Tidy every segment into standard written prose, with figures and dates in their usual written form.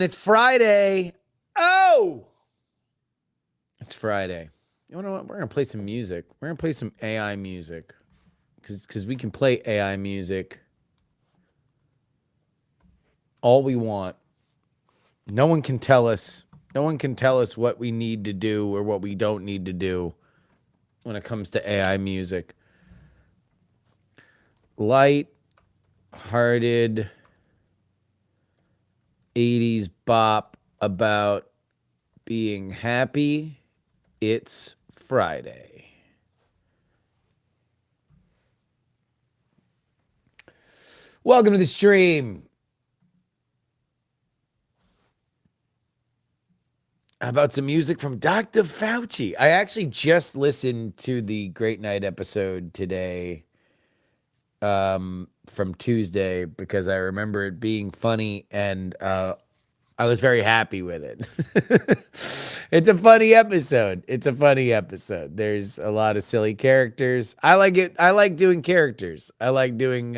It's Friday. Oh, it's Friday. You know what? We're gonna play some music. We're gonna play some AI music because we can play AI music all we want. No one can tell us. No one can tell us what we need to do or what we don't need to do when it comes to AI music. Light-hearted 80s bop about being happy. It's Friday. Welcome to the stream. How about some music from Dr. Fauci? I actually just listened to the Great Night episode today from Tuesday because I remember it being funny and I was very happy with it. It's a funny episode. It's a funny episode. There's a lot of silly characters. I like it. I like doing characters. I like doing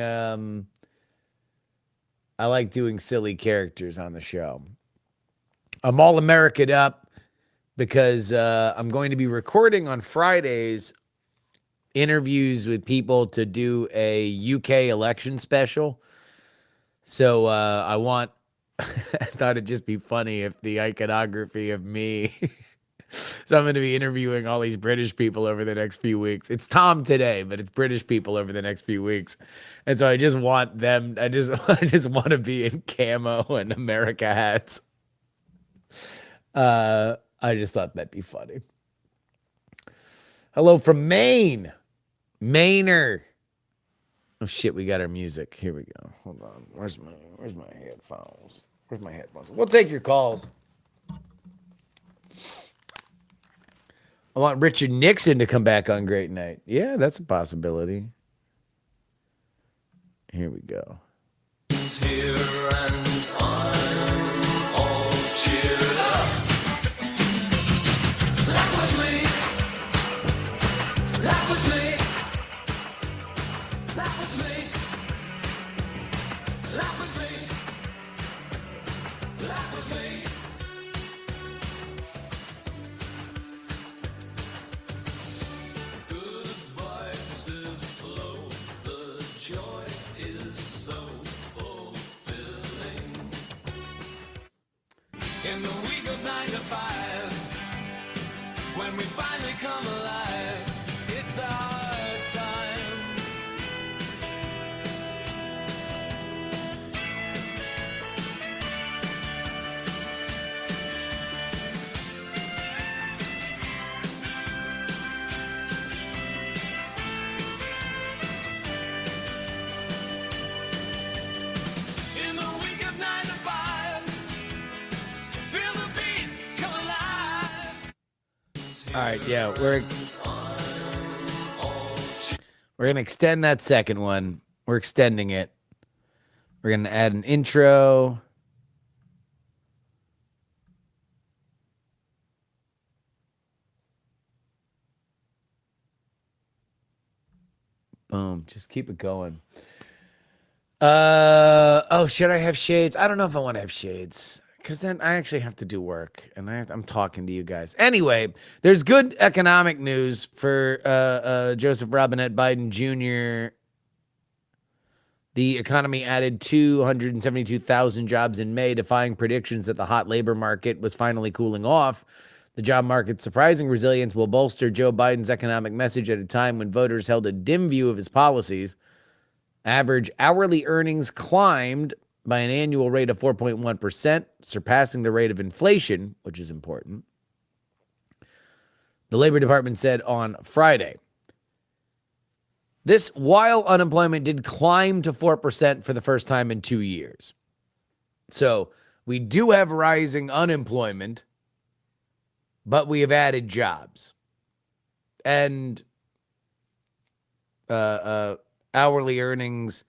silly characters on the show. I'm all American up because I'm going to be recording on Fridays interviews with people to do a UK election special. So I thought it'd just be funny if the iconography of me. So I'm going to be interviewing all these British people over the next few weeks. It's Tom today, but it's British people over the next few weeks. And so I just want them, I just want to be in camo and America hats. I just thought that'd be funny. Hello from Maine. Mainer. Oh shit, we got our music. Here we go. Hold on. Where's my headphones? Where's my headphones? We'll take your calls. I want Richard Nixon to come back on Great Night. Yeah, that's a possibility. Here we go. Here and I'm all cheered up. Laugh with me. Laugh with me. Laugh with me. Laugh with me. Laugh with me. Good vibes flow. The joy is so fulfilling. In the week of 9 to 5, when we finally come alive, it's our time. In the week of 9 to 5, feel the beat come alive. All right, yeah, we're gonna extend that second one. We're extending it. We're gonna add an intro. Boom. Just keep it going. Oh, should I have shades? I don't know if I want to have shades because then I actually have to do work and I'm talking to you guys. Anyway, there's good economic news for Joseph Robinette Biden Jr. The economy added 272,000 jobs in May, defying predictions that the hot labor market was finally cooling off. The job market's surprising resilience will bolster Joe Biden's economic message at a time when voters held a dim view of his policies. Average hourly earnings climbed by an annual rate of 4.1%, surpassing the rate of inflation, which is important. The Labor Department said on Friday. This while unemployment did climb to 4% for the first time in 2 years. So we do have rising unemployment, but we have added jobs. And hourly earnings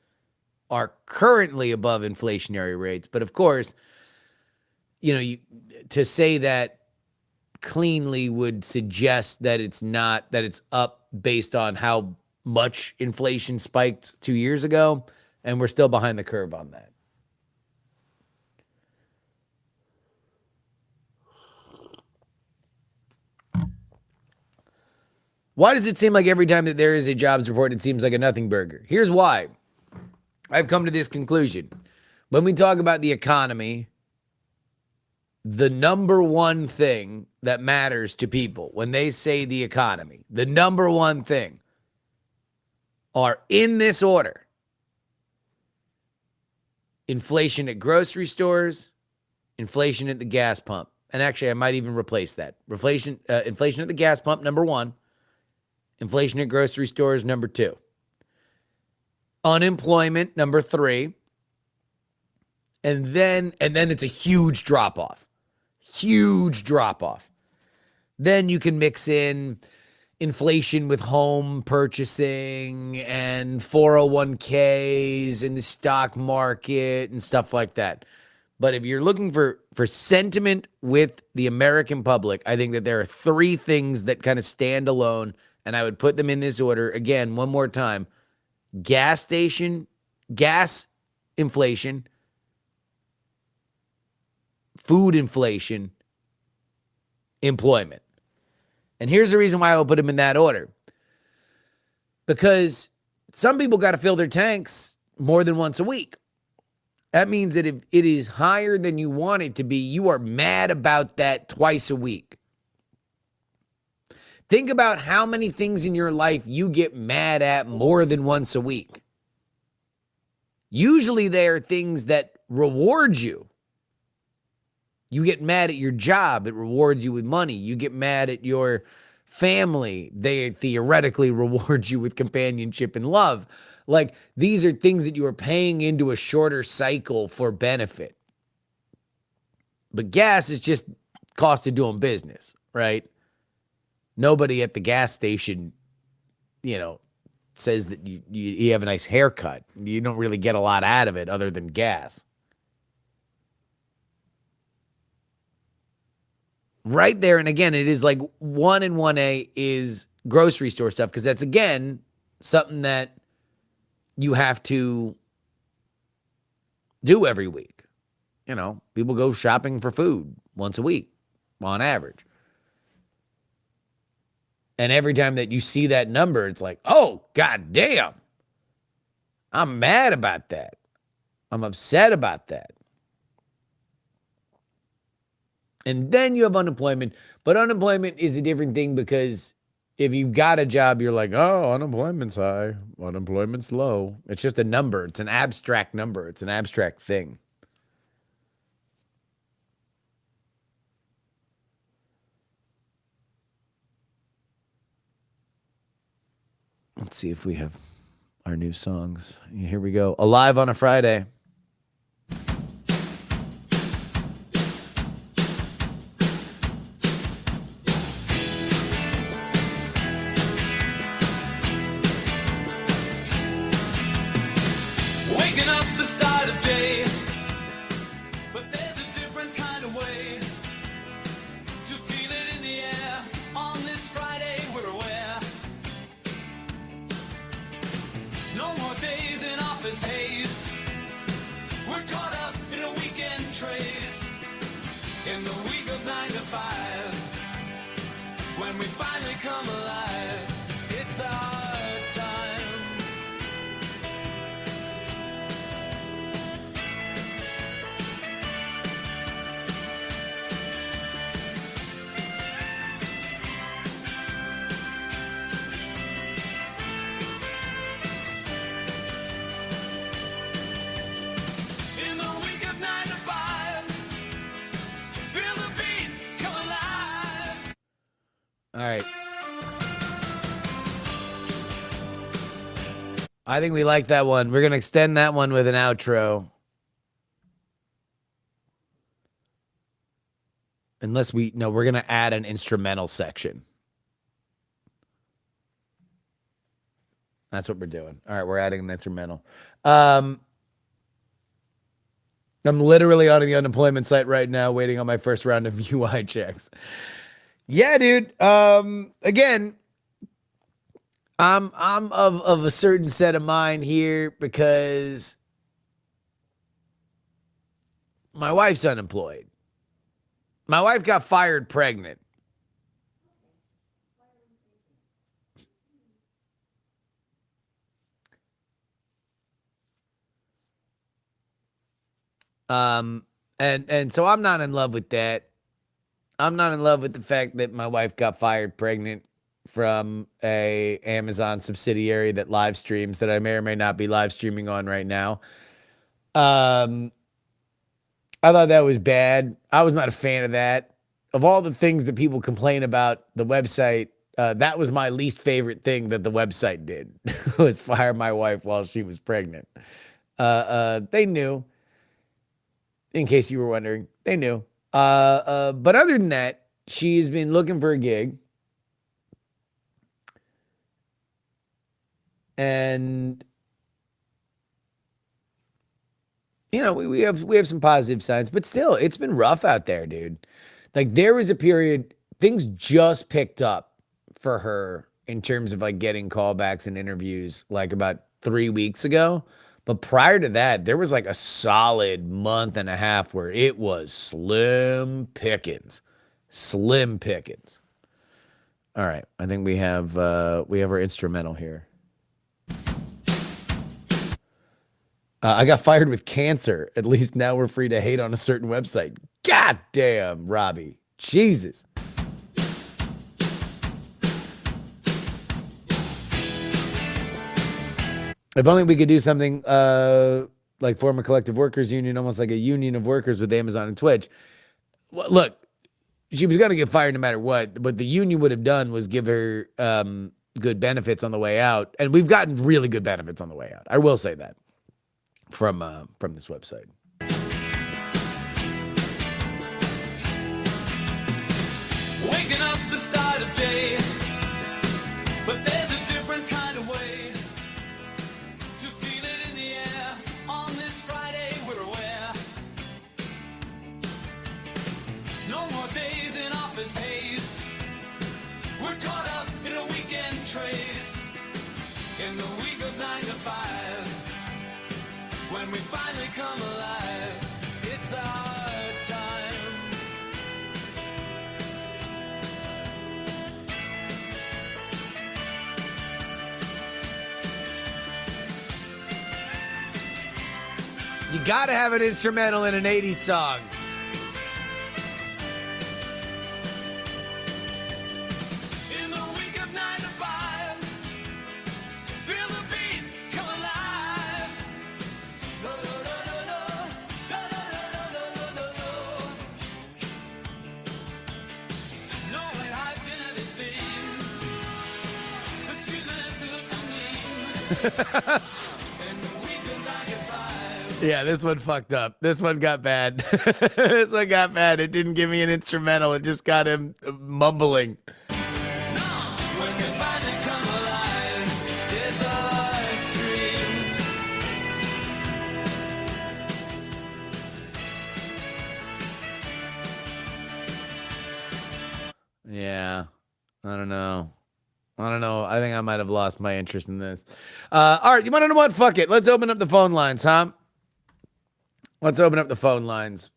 are currently above inflationary rates. But of course, to say that cleanly would suggest that it's not, that it's up based on how much inflation spiked 2 years ago. And we're still behind the curve on that. Why does it seem like every time that there is a jobs report, it seems like a nothing burger? Here's why. I've come to this conclusion. When we talk about the economy, the number one thing that matters to people when they say the economy, the number one thing are in this order: inflation at grocery stores, inflation at the gas pump. And actually, I might even replace that. Inflation at the gas pump, number one. Inflation at grocery stores, number two. Unemployment, number three. And then it's a huge drop off. Huge drop off. Then you can mix in inflation with home purchasing and 401ks and the stock market and stuff like that. But if you're looking for sentiment with the American public, I think that there are three things that kind of stand alone, and I would put them in this order. Again, one more time: gas inflation, food inflation, employment. And here's the reason why I will put them in that order. Because some people got to fill their tanks more than once a week. That means that if it is higher than you want it to be, you are mad about that twice a week. Think about how many things in your life you get mad at more than once a week. Usually they are things that reward you. You get mad at your job, it rewards you with money. You get mad at your family, they theoretically reward you with companionship and love. Like, these are things that you are paying into a shorter cycle for benefit. But gas is just cost of doing business, right? Nobody at the gas station, says that you have a nice haircut. You don't really get a lot out of it other than gas. Right there, and again, it is like 1 and 1A is grocery store stuff, because that's, again, something that you have to do every week. People go shopping for food once a week on average. And every time that you see that number, it's like, oh, God damn. I'm mad about that. I'm upset about that. And then you have unemployment. But unemployment is a different thing, because if you've got a job, you're like, oh, unemployment's high, unemployment's low. It's just a number. It's an abstract number. It's an abstract thing. Let's see if we have our new songs. Here we go. Alive on a Friday. Waking up the start of day, but there's a different kind of way to feel it in the air. On this Friday we're aware, no more days in office haze. We're caught up in a weekend trace, in the week of 9 to 5, when we finally come alive. It's our time. All right. I think we like that one. We're going to extend that one with an outro. We're going to add an instrumental section. That's what we're doing. All right, we're adding an instrumental. I'm literally on the unemployment site right now, waiting on my first round of UI checks. Yeah, dude. Again, I'm of a certain set of mind here, because my wife's unemployed. My wife got fired pregnant. And so I'm not in love with that. I'm not in love with the fact that my wife got fired pregnant from a Amazon subsidiary that live streams that I may or may not be live streaming on right now. Um, I thought that was bad. I was not a fan of that. Of all the things that people complain about the website, that was my least favorite thing that the website did was fire my wife while she was pregnant. They knew, in case you were wondering, they knew. But other than that, she's been looking for a gig. And we have some positive signs, but still, it's been rough out there, dude. Like there was a period, things just picked up for her in terms of like getting callbacks and interviews like about 3 weeks ago. But prior to that, there was like a solid month and a half where it was slim pickings. Slim pickings. All right. I think we have our instrumental here. I got fired with cancer. At least now we're free to hate on a certain website. God damn, Robbie. Jesus. If only we could do something like form a collective workers union, almost like a union of workers with Amazon and Twitch. Well, look, she was going to get fired no matter what. What the union would have done was give her good benefits on the way out. And we've gotten really good benefits on the way out. I will say that from this website. Waking up the start of day, but there's a different kind of way to feel it in the air. On this Friday we're aware, no more days in office haze. We're caught up in a weekend trace, in the week of 9 to 5. When we finally come alive, it's our time. You gotta have an instrumental in an 80s song. In the week of 9 to 5, feel the beat come alive. No, no, no, no, no. No, no, no, no, no, no, no. No way I've been ever seen, but you left looking mean. In the week of 9 to 5. Yeah, this one fucked up. This one got bad. This one got bad. It didn't give me an instrumental. It just got him mumbling. When we finally come alive, it's our stream. Yeah, I don't know. I think I might have lost my interest in this. All right, you want to know what? Fuck it. Let's open up the phone lines, huh? Let's open up the phone lines.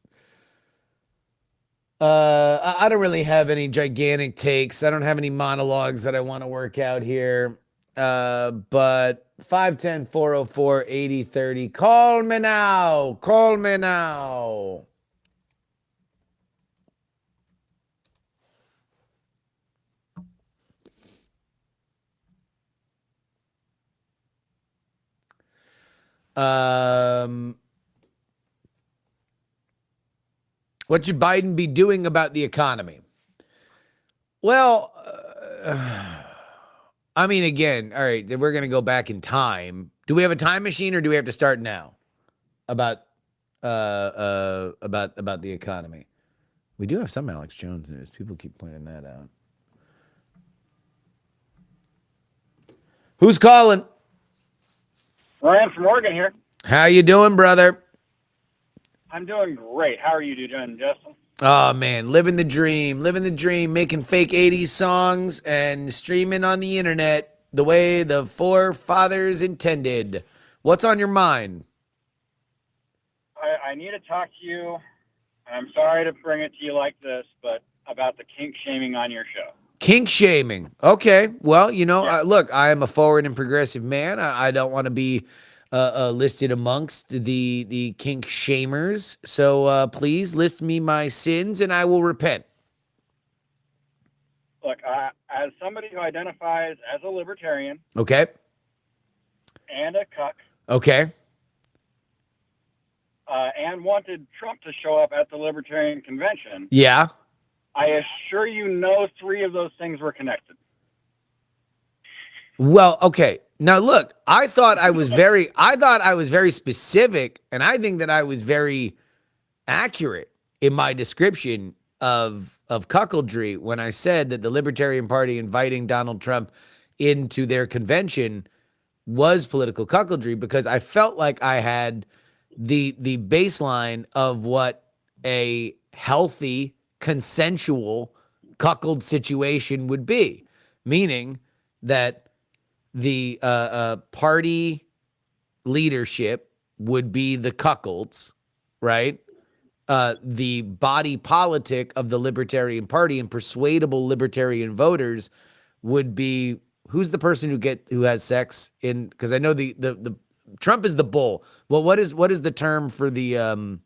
I don't really have any gigantic takes. I don't have any monologues that I want to work out here. But 510-404-8030. Call me now. Call me now. What should Biden be doing about the economy? Well, I mean, again, all right, we're going to go back in time. Do we have a time machine or do we have to start now about the economy? We do have some Alex Jones news. People keep pointing that out. Who's calling? Ryan from Oregon here. How you doing, brother? I'm doing great. How are you doing, Justin? Oh man, living the dream, making fake 80s songs and streaming on the internet the way the forefathers intended. What's on your mind? I need to talk to you. I'm sorry to bring it to you like this, but about the kink shaming on your show. Kink shaming. Okay. Well, Yeah. look, I am a forward and progressive man. I don't want to be listed amongst the kink shamers. So please list me my sins, and I will repent. Look, as somebody who identifies as a libertarian Okay. and a cuck, Okay. and wanted Trump to show up at the Libertarian Convention, Yeah. I assure you no three of those things were connected. Well, okay. Now look, I thought I was very specific, and I think that I was very accurate in my description of cuckoldry when I said that the Libertarian Party inviting Donald Trump into their convention was political cuckoldry, because I felt like I had the baseline of what a healthy, consensual cuckold situation would be, meaning that the party leadership would be the cuckolds, right? The body politic of the Libertarian Party and persuadable libertarian voters would be, who's the person who has sex in, because I know the Trump is the bull. Well, what is the term for the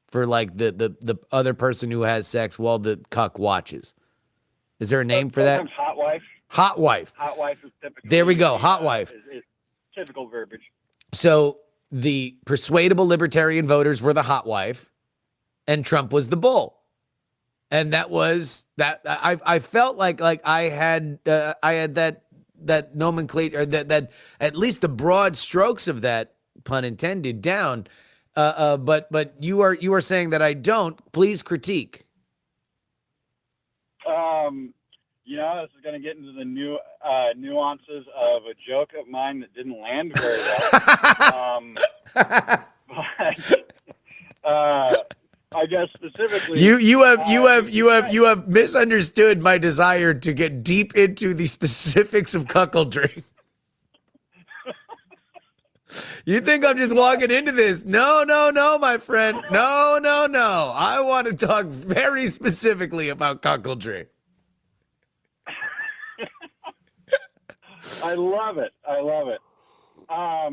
for like the other person who has sex while the cuck watches? Is there a name for that? Sometimes hot wife. Hot wife. Hot wife is typically. There we go. Hot wife. Is typical verbiage. So the persuadable libertarian voters were the hot wife, and Trump was the bull. And that was that. I felt like I had that nomenclature, that at least the broad strokes of that, pun intended, down. But you are saying that I don't. Please critique. This is going to get into the nuances of a joke of mine that didn't land very well. But I guess specifically, you have misunderstood my desire to get deep into the specifics of cuckoldry. You think I'm just walking into this? No, my friend. No. I want to talk very specifically about cuckoldry. I love it. All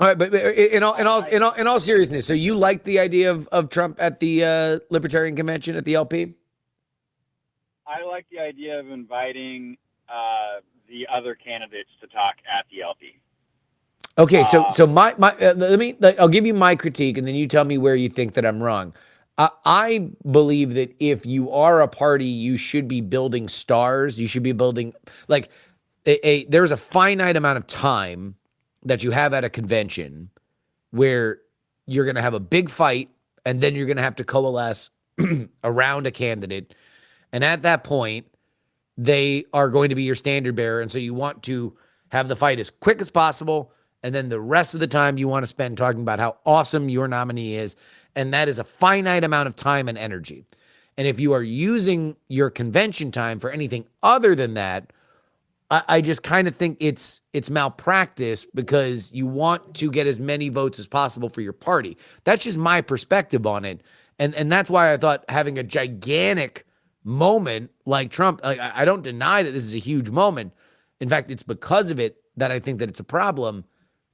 right, but in all seriousness, so you like the idea of Trump at the Libertarian Convention at the LP? I like the idea of inviting the other candidates to talk at the LP. Okay, so my I'll give you my critique, and then you tell me where you think that I'm wrong. I believe that if you are a party, you should be building stars. You should be building like there's a finite amount of time that you have at a convention where you're going to have a big fight, and then you're going to have to coalesce around a candidate. And at that point, they are going to be your standard bearer. And so you want to have the fight as quick as possible. And then the rest of the time you want to spend talking about how awesome your nominee is. And that is a finite amount of time and energy. And if you are using your convention time for anything other than that, I just kind of think it's malpractice, because you want to get as many votes as possible for your party. That's just my perspective on it. And that's why I thought having a gigantic moment like Trump, I don't deny that this is a huge moment. In fact, it's because of it that I think that it's a problem.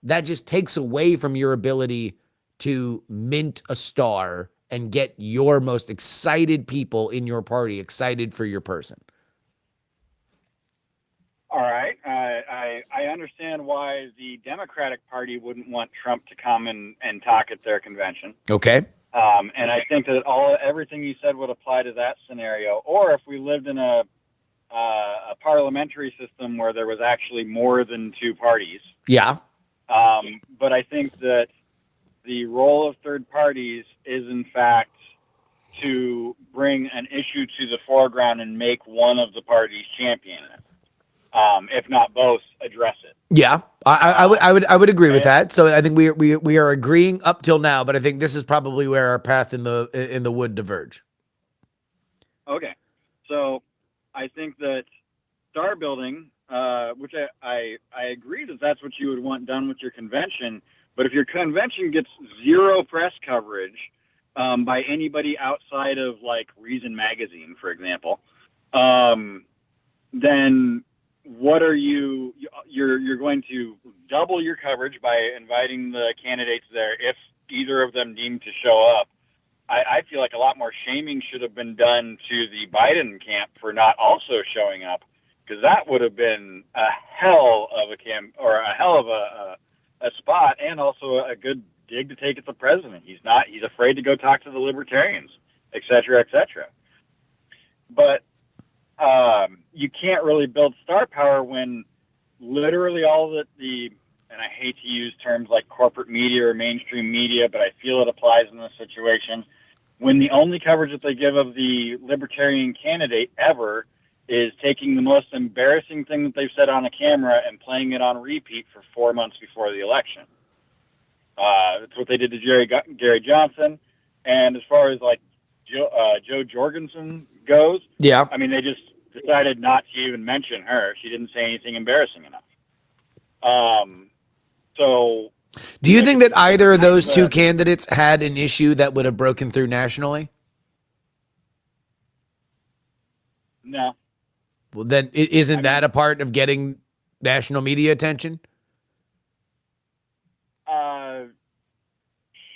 That just takes away from your ability to mint a star and get your most excited people in your party excited for your person. All right. I understand why the Democratic Party wouldn't want Trump to come and talk at their convention. Okay. And I think that everything you said would apply to that scenario. Or if we lived in a parliamentary system where there was actually more than two parties. Yeah. But I think that the role of third parties is, in fact, to bring an issue to the foreground and make one of the parties champion it. If not both, address it. Yeah, I would agree with that. So I think we are agreeing up till now, but I think this is probably where our path in the wood diverge. Okay, so I think that star building, which I agree that that's what you would want done with your convention, but if your convention gets zero press coverage by anybody outside of like Reason Magazine, for example, then what are you're going to double your coverage by inviting the candidates there if either of them deem to show up. I feel like a lot more shaming should have been done to the Biden camp for not also showing up, because that would have been a hell of a spot, and also a good dig to take at the president. He's afraid to go talk to the libertarians, et cetera, et cetera. But you can't really build star power when literally all and I hate to use terms like corporate media or mainstream media, but I feel it applies in this situation, when the only coverage that they give of the libertarian candidate ever is taking the most embarrassing thing that they've said on a camera and playing it on repeat for 4 months before the election. That's what they did to Gary Johnson. And as far as like Jo Jorgensen goes, Yeah. I mean, they just decided not to even mention her. She didn't say anything embarrassing enough. So Do you think that either of those two candidates had an issue that would have broken through nationally? no. Well, then isn't that a part of getting national media attention?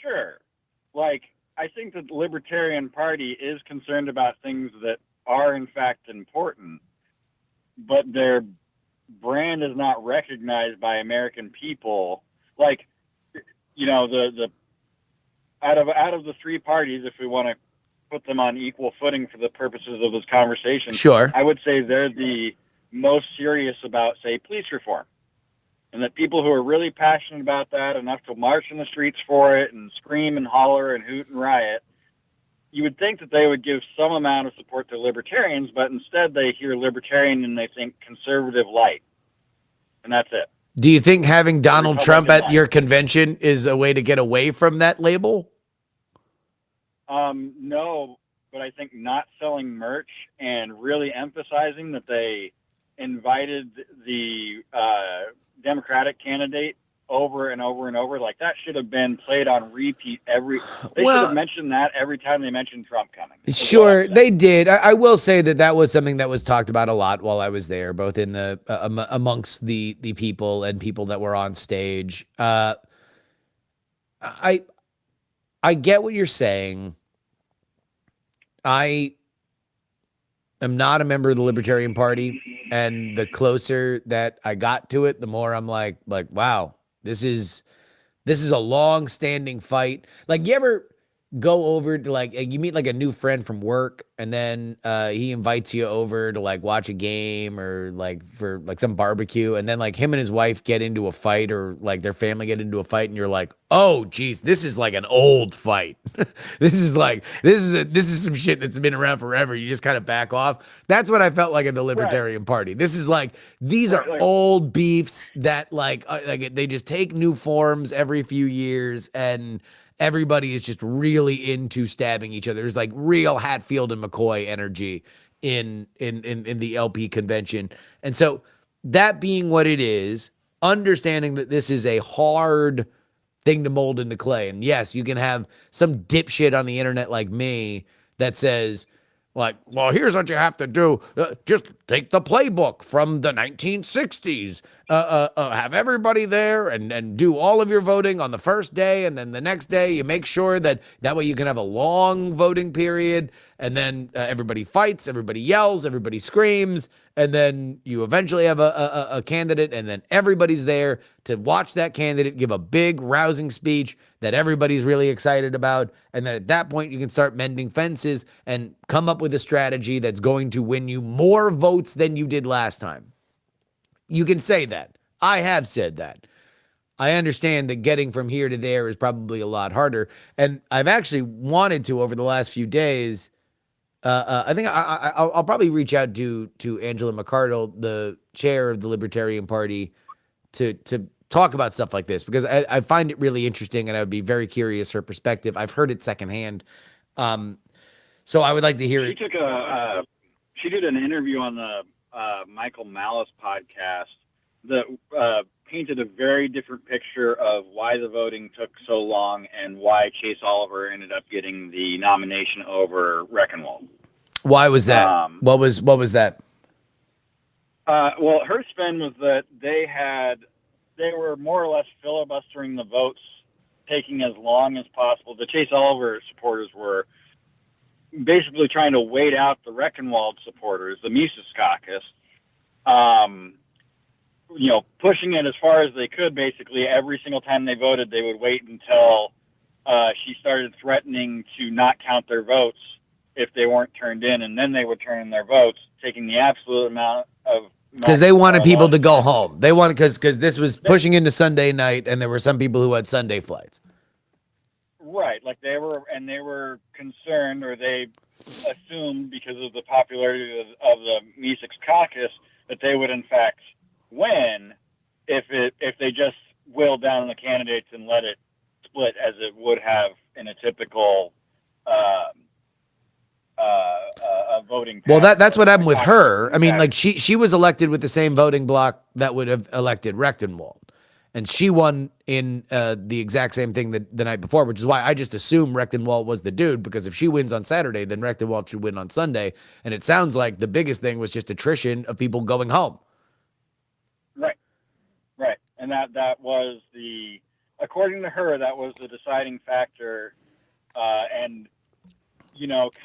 Sure. Like, I think that the Libertarian Party is concerned about things that are in fact important, but their brand is not recognized by American people. Like, you know, the out of the three parties, if we want to put them on equal footing for the purposes of this conversation, Sure. I would say they're the most serious about, say, police reform. And that people who are really passionate about that, enough to march in the streets for it and scream and holler and hoot and riot, you would think that they would give some amount of support to libertarians, but instead they hear libertarian and they think conservative light. And that's it. Do you think having Donald Trump Republican at your convention is a way to get away from that label? No, but I think not selling merch and really emphasizing that they invited the Democratic candidate over and over and over, like that should have been played on repeat they should have mentioned that every time they mentioned Trump coming. Sure, they did. I will say that was something that was talked about a lot while I was there, both in the amongst the people and people that were on stage. I get what you're saying. I am not a member of the Libertarian Party, and the closer that I got to it, the more I'm like, wow, this is a long-standing fight. Like, you ever go over to, like, you meet like a new friend from work, and then he invites you over to like watch a game or like for like some barbecue, and then like him and his wife get into a fight, or like their family get into a fight, and you're like, oh geez, this is like an old fight. this is some shit that's been around forever. You just kind of back off. That's what I felt like in the Libertarian Party. This is like, these are old beefs that like they just take new forms every few years, and everybody is just really into stabbing each other. There's like real Hatfield and McCoy energy in the LP convention. And so, that being what it is, understanding that this is a hard thing to mold into clay. And yes, you can have some dipshit on the internet like me that says, like, well, here's what you have to do. Just take the playbook from the 1960s. Have everybody there and do all of your voting on the first day. And then the next day you make sure that way you can have a long voting period. And then everybody fights, everybody yells, everybody screams. And then you eventually have a candidate, and then everybody's there to watch that candidate give a big rousing speech that everybody's really excited about. And then at that point, you can start mending fences and come up with a strategy that's going to win you more votes than you did last time. You can say that. I have said that. I understand that getting from here to there is probably a lot harder. And I've actually wanted to, over the last few days, I think I'll probably reach out to Angela McArdle, the chair of the Libertarian Party, to talk about stuff like this, because I find it really interesting, and I would be very curious her perspective. I've heard it secondhand, so I would like to hear it. She did an interview on the Michael Malice podcast that painted a very different picture of why the voting took so long and why Chase Oliver ended up getting the nomination over Reckenwald. Why was that? What was that? Well, her spin was that they were more or less filibustering the votes, taking as long as possible. The Chase Oliver supporters were basically trying to wait out the Reckenwald supporters, the Mises caucus, pushing it as far as they could. Basically, every single time they voted, they would wait until she started threatening to not count their votes if they weren't turned in, and then they would turn in their votes, taking the absolute amount of, because they wanted people to go home. They wanted, because this was pushing into Sunday night, and there were some people who had Sunday flights. Right, like they were concerned, or they assumed because of the popularity of the Mises caucus that they would in fact win if they just willed down the candidates and let it split as it would have in a typical voting. Well, that's what happened with her. I mean, like she was elected with the same voting block that would have elected Rechtenwald, and she won in the exact same thing the night before, which is why I just assume Rechtenwald was the dude, because if she wins on Saturday, then Rechtenwald should win on Sunday. And it sounds like the biggest thing was just attrition of people going home. Right. And that was according to her, that was the deciding factor. And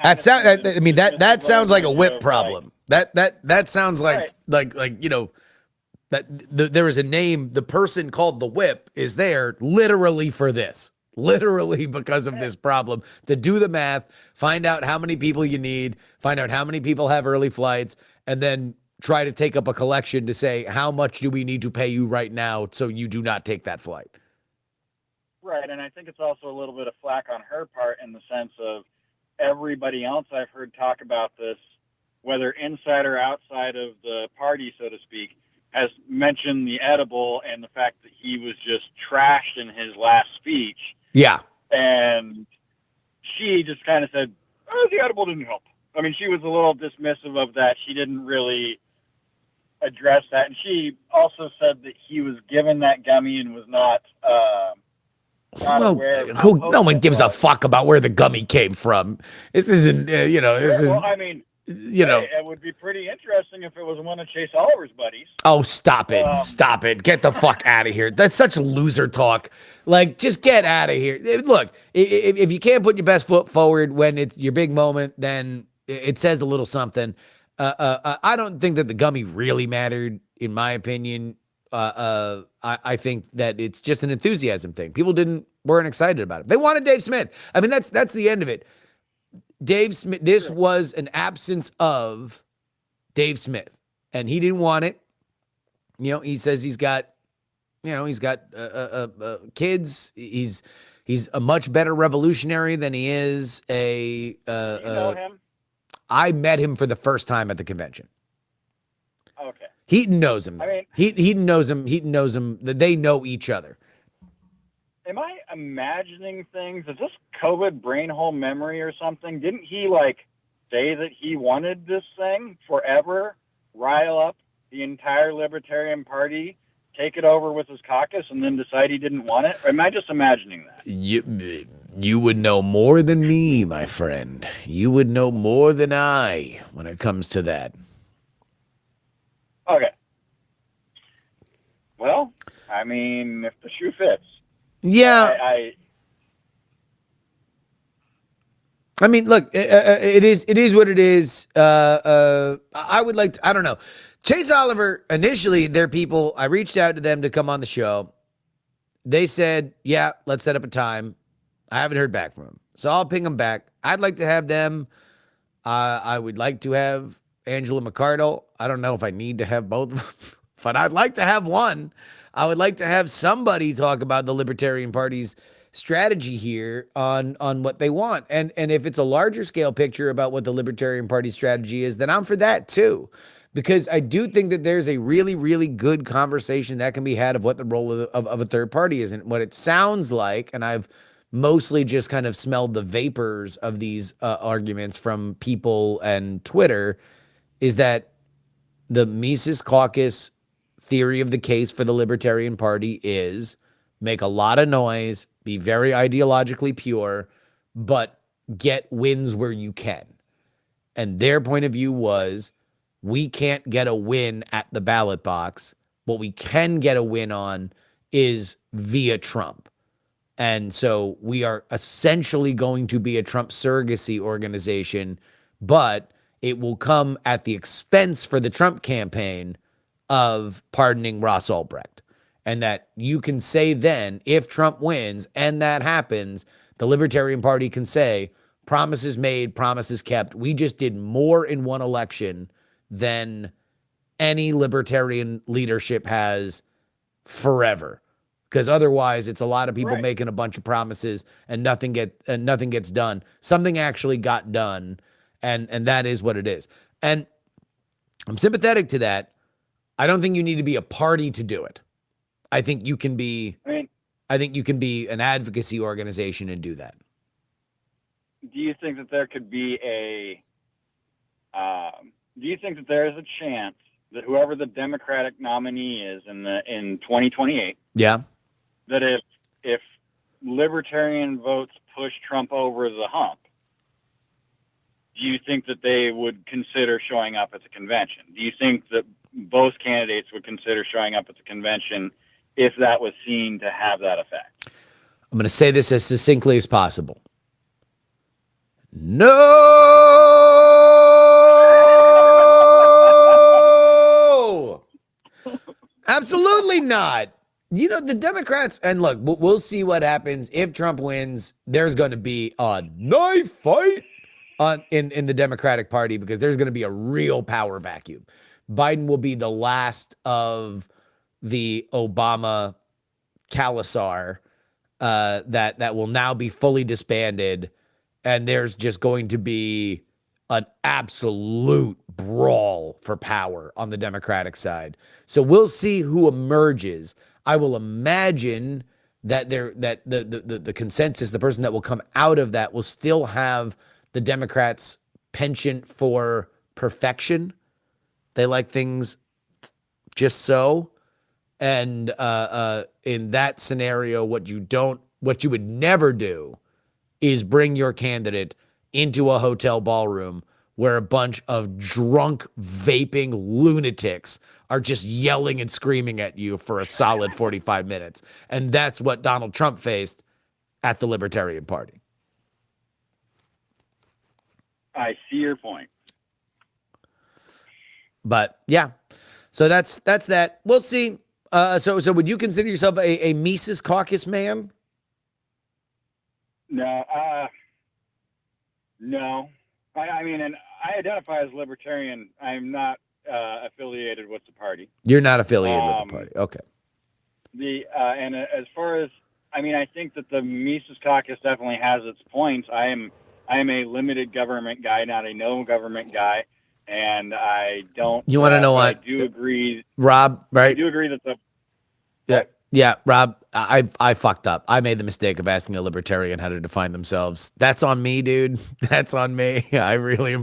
that sounds. I mean, that sounds like a whip problem. That sounds like that there is a name. The person called the whip is there literally for this, literally because of this problem, to do the math, find out how many people you need, find out how many people have early flights, and then try to take up a collection to say, how much do we need to pay you right now so you do not take that flight? Right. And I think it's also a little bit of flack on her part in the sense of everybody else I've heard talk about this, whether inside or outside of the party, so to speak, has mentioned the edible and the fact that he was just trashed in his last speech. Yeah. And she just kind of said, oh, the edible didn't help. I mean, she was a little dismissive of that. She didn't really address that. And she also said that he was given that gummy and was not aware of no one gives a fuck about where the gummy came from. This isn't, this is. Well, I mean, it would be pretty interesting if it was one of Chase Oliver's buddies. Oh, stop it. Stop it. Get the fuck out of here. That's such loser talk. Like, just get out of here. Look, if you can't put your best foot forward when it's your big moment, then it says a little something. I don't think that the gummy really mattered, in my opinion. I think that it's just an enthusiasm thing. People weren't excited about it. They wanted Dave Smith. I mean, that's the end of it. Dave Smith, this was an absence of Dave Smith, and he didn't want it. He says he's got kids. He's a much better revolutionary than he is a. You know him? I met him for the first time at the convention. Okay. Heaton knows him. I mean, Heaton knows him. Heaton knows him. They know each other. Am I imagining things? Is this COVID brain hole memory or something? Didn't he say that he wanted this thing forever, rile up the entire Libertarian Party, take it over with his caucus, and then decide he didn't want it? Or am I just imagining that? You would know more than me, my friend. You would know more than I when it comes to that. Okay. Well, I mean, if the shoe fits. Yeah. I mean, look, it is what it is. I would like to, I don't know. Chase Oliver, initially, their people, I reached out to them to come on the show. They said, yeah, let's set up a time. I haven't heard back from them. So I'll ping them back. I'd like to have them. I would like to have Angela McArdle. I don't know if I need to have both of them, but I'd like to have one. I would like to have somebody talk about the Libertarian Party's strategy here on what they want. And if it's a larger scale picture about what the Libertarian Party strategy is, then I'm for that too. Because I do think that there's a really, really good conversation that can be had of what the role of a third party is. And what it sounds like, and I've mostly just kind of smelled the vapors of these arguments from people and Twitter, is that the Mises Caucus theory of the case for the Libertarian Party is make a lot of noise, be very ideologically pure, but get wins where you can. And their point of view was we can't get a win at the ballot box. What we can get a win on is via Trump. And so we are essentially going to be a Trump surrogacy organization, but it will come at the expense for the Trump campaign of pardoning Ross Ulbricht. And that you can say then, if Trump wins and that happens, the Libertarian Party can say, promises made, promises kept. We just did more in one election than any libertarian leadership has forever. Because otherwise, it's a lot of people making a bunch of promises and nothing gets done. Something actually got done, and that is what it is. And I'm sympathetic to that. I don't think you need to be a party to do it. I think you can be. I think you can be an advocacy organization and do that. Do you think that there could be do you think that there is a chance that whoever the Democratic nominee is in 2028, Yeah. that if libertarian votes push Trump over the hump, do you think that they would consider showing up at the convention? Do you think that both candidates would consider showing up at the convention if that was seen to have that effect? I'm going to say this as succinctly as possible. No! Absolutely not. You know, the Democrats, and look, we'll see what happens. If Trump wins, there's going to be a knife fight in the Democratic Party because there's going to be a real power vacuum. Biden will be the last of the Obama Khalasar that will now be fully disbanded, and there's just going to be an absolute brawl for power on the Democratic side. So we'll see who emerges. I will imagine that the consensus, the person that will come out of that will still have the Democrats' penchant for perfection. They like things just so. And in that scenario, what you would never do is bring your candidate into a hotel ballroom where a bunch of drunk, vaping lunatics are just yelling and screaming at you for a solid 45 minutes. And that's what Donald Trump faced at the Libertarian Party. I see your point. But yeah, so that's that. We'll see. So would you consider yourself a Mises Caucus man? No. No. I mean, and I identify as libertarian. I'm not affiliated with the party. You're not affiliated with the party. Okay. And as far as, I mean, I think that the Mises Caucus definitely has its points. I am a limited government guy, not a no government guy, and I don't. You want to know what? I do agree, Rob. Right? I do agree that Yeah, Rob, I fucked up. I made the mistake of asking a libertarian how to define themselves. That's on me, dude. That's on me. I really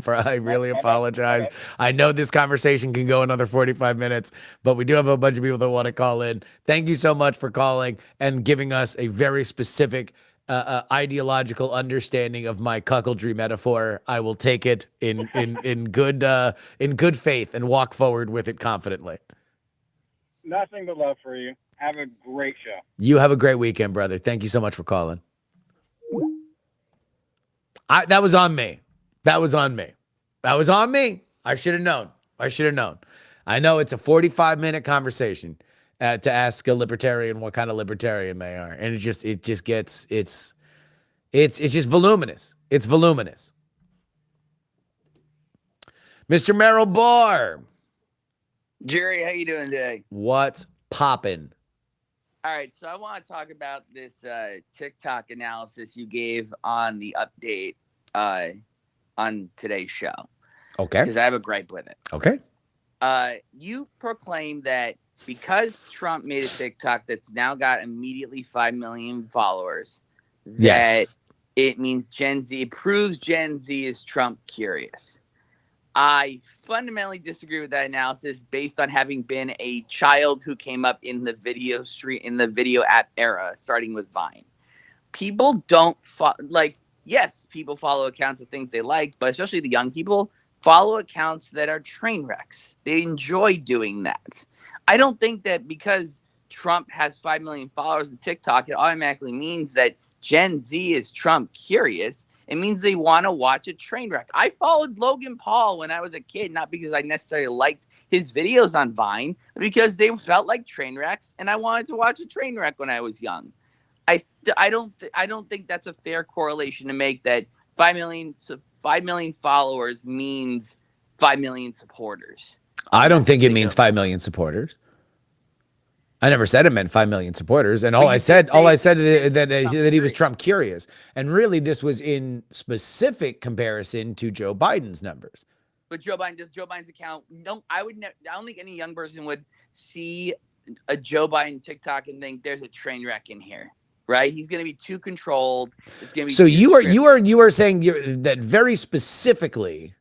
apologize. I know this conversation can go another 45 minutes, but we do have a bunch of people that want to call in. Thank you so much for calling and giving us a very specific ideological understanding of my cuckoldry metaphor. I will take it in good faith and walk forward with it confidently. Nothing but love for you. Have a great show. You have a great weekend, brother. Thank you so much for calling. That was on me. That was on me. I should have known. I know it's a 45-minute conversation to ask a libertarian what kind of libertarian they are. And it's just voluminous. It's voluminous. Mr. Merrill Barr. Jerry, how you doing today? What's poppin'? All right, so I want to talk about this TikTok analysis you gave on the update on today's show. Okay. Because I have a gripe with it. Okay. You proclaimed that because Trump made a TikTok that's now got immediately 5 million followers, that Yes. it means Gen Z, it proves Gen Z is Trump curious. I fundamentally disagree with that analysis based on having been a child who came up in the video app era, starting with Vine. People don't yes, people follow accounts of things they like, but especially the young people follow accounts that are train wrecks. They enjoy doing that. I don't think that because Trump has 5 million followers on TikTok, it automatically means that Gen Z is Trump curious. It means they want to watch a train wreck. I followed Logan Paul when I was a kid, not because I necessarily liked his videos on Vine, but because they felt like train wrecks, and I wanted to watch a train wreck when I was young. I don't think that's a fair correlation to make that 5 million followers means 5 million supporters. I don't think it means 5 million supporters. I never said it meant 5 million supporters, and all I said that he was Trump curious, and really this was in specific comparison to Joe Biden's numbers. But Joe Biden's account? No, I don't think any young person would see a Joe Biden TikTok and think there's a train wreck in here, right? He's going to be too controlled. It's going to be. So you are saying that very specifically,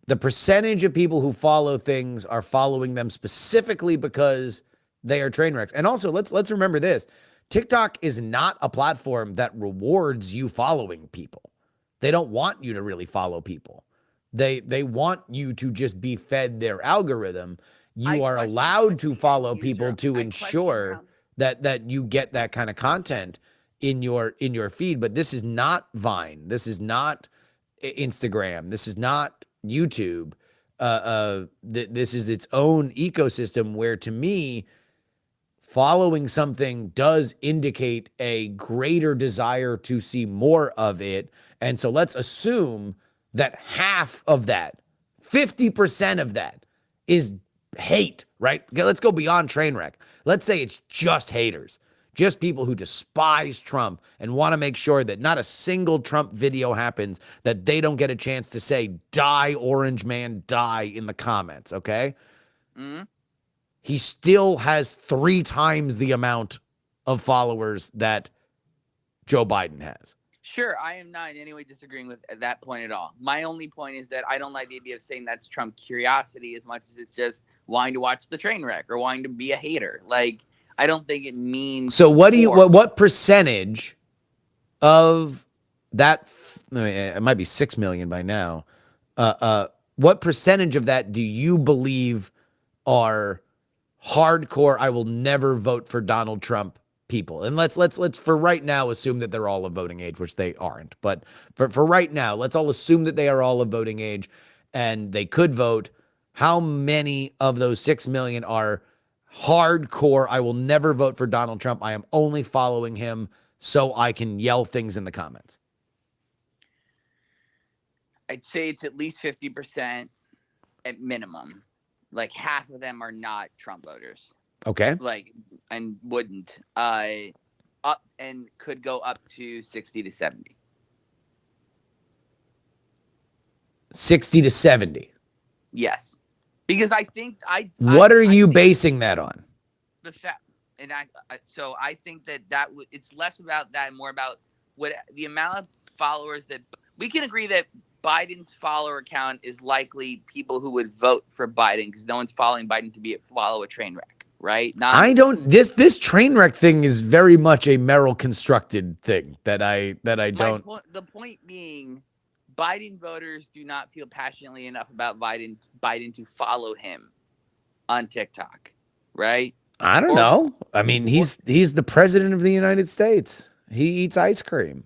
the percentage of people who follow things are following them specifically because they are train wrecks. And also, let's remember this: TikTok is not a platform that rewards you following people. They don't want you to really follow people. They want you to just be fed their algorithm. You are allowed to follow people to ensure that you get that kind of content in your feed. But this is not Vine. This is not Instagram. This is not YouTube. This is its own ecosystem where, to me, following something does indicate a greater desire to see more of it. And so let's assume that half of that, 50% of that, is hate, right? Let's go beyond train wreck. Let's say it's just haters, just people who despise Trump and want to make sure that not a single Trump video happens that they don't get a chance to say, "Die, Orange Man, die," in the comments, okay? Mm-hmm. He still has 3 times the amount of followers that Joe Biden has. Sure, I am not in any way disagreeing with that point at all. My only point is that I don't like the idea of saying that's Trump curiosity as much as it's just wanting to watch the train wreck or wanting to be a hater. Like, I don't think it means. So what percentage of that, it might be 6 million by now. What percentage of that do you believe are hardcore, I will never vote for Donald Trump people? And let's for right now assume that they're all of voting age, which they aren't. But for right now, let's all assume that they are all of voting age and they could vote. How many of those 6 million are hardcore, I will never vote for Donald Trump, I am only following him so I can yell things in the comments? I'd say it's at least 50% at minimum. Like, half of them are not Trump voters. Okay. Like, and wouldn't. Up and could go up to 60 to 70. 60 to 70. Yes. Because I think What are you basing that on? The fact, and so I think that it's less about that and more about what the amount of followers that we can agree that Biden's follower count is likely people who would vote for Biden because no one's following Biden to follow a train wreck, right? This train wreck thing is very much a Merrill constructed thing that I don't. The point being, Biden voters do not feel passionately enough about Biden to follow him on TikTok, right? I don't know. I mean, he's the president of the United States. He eats ice cream.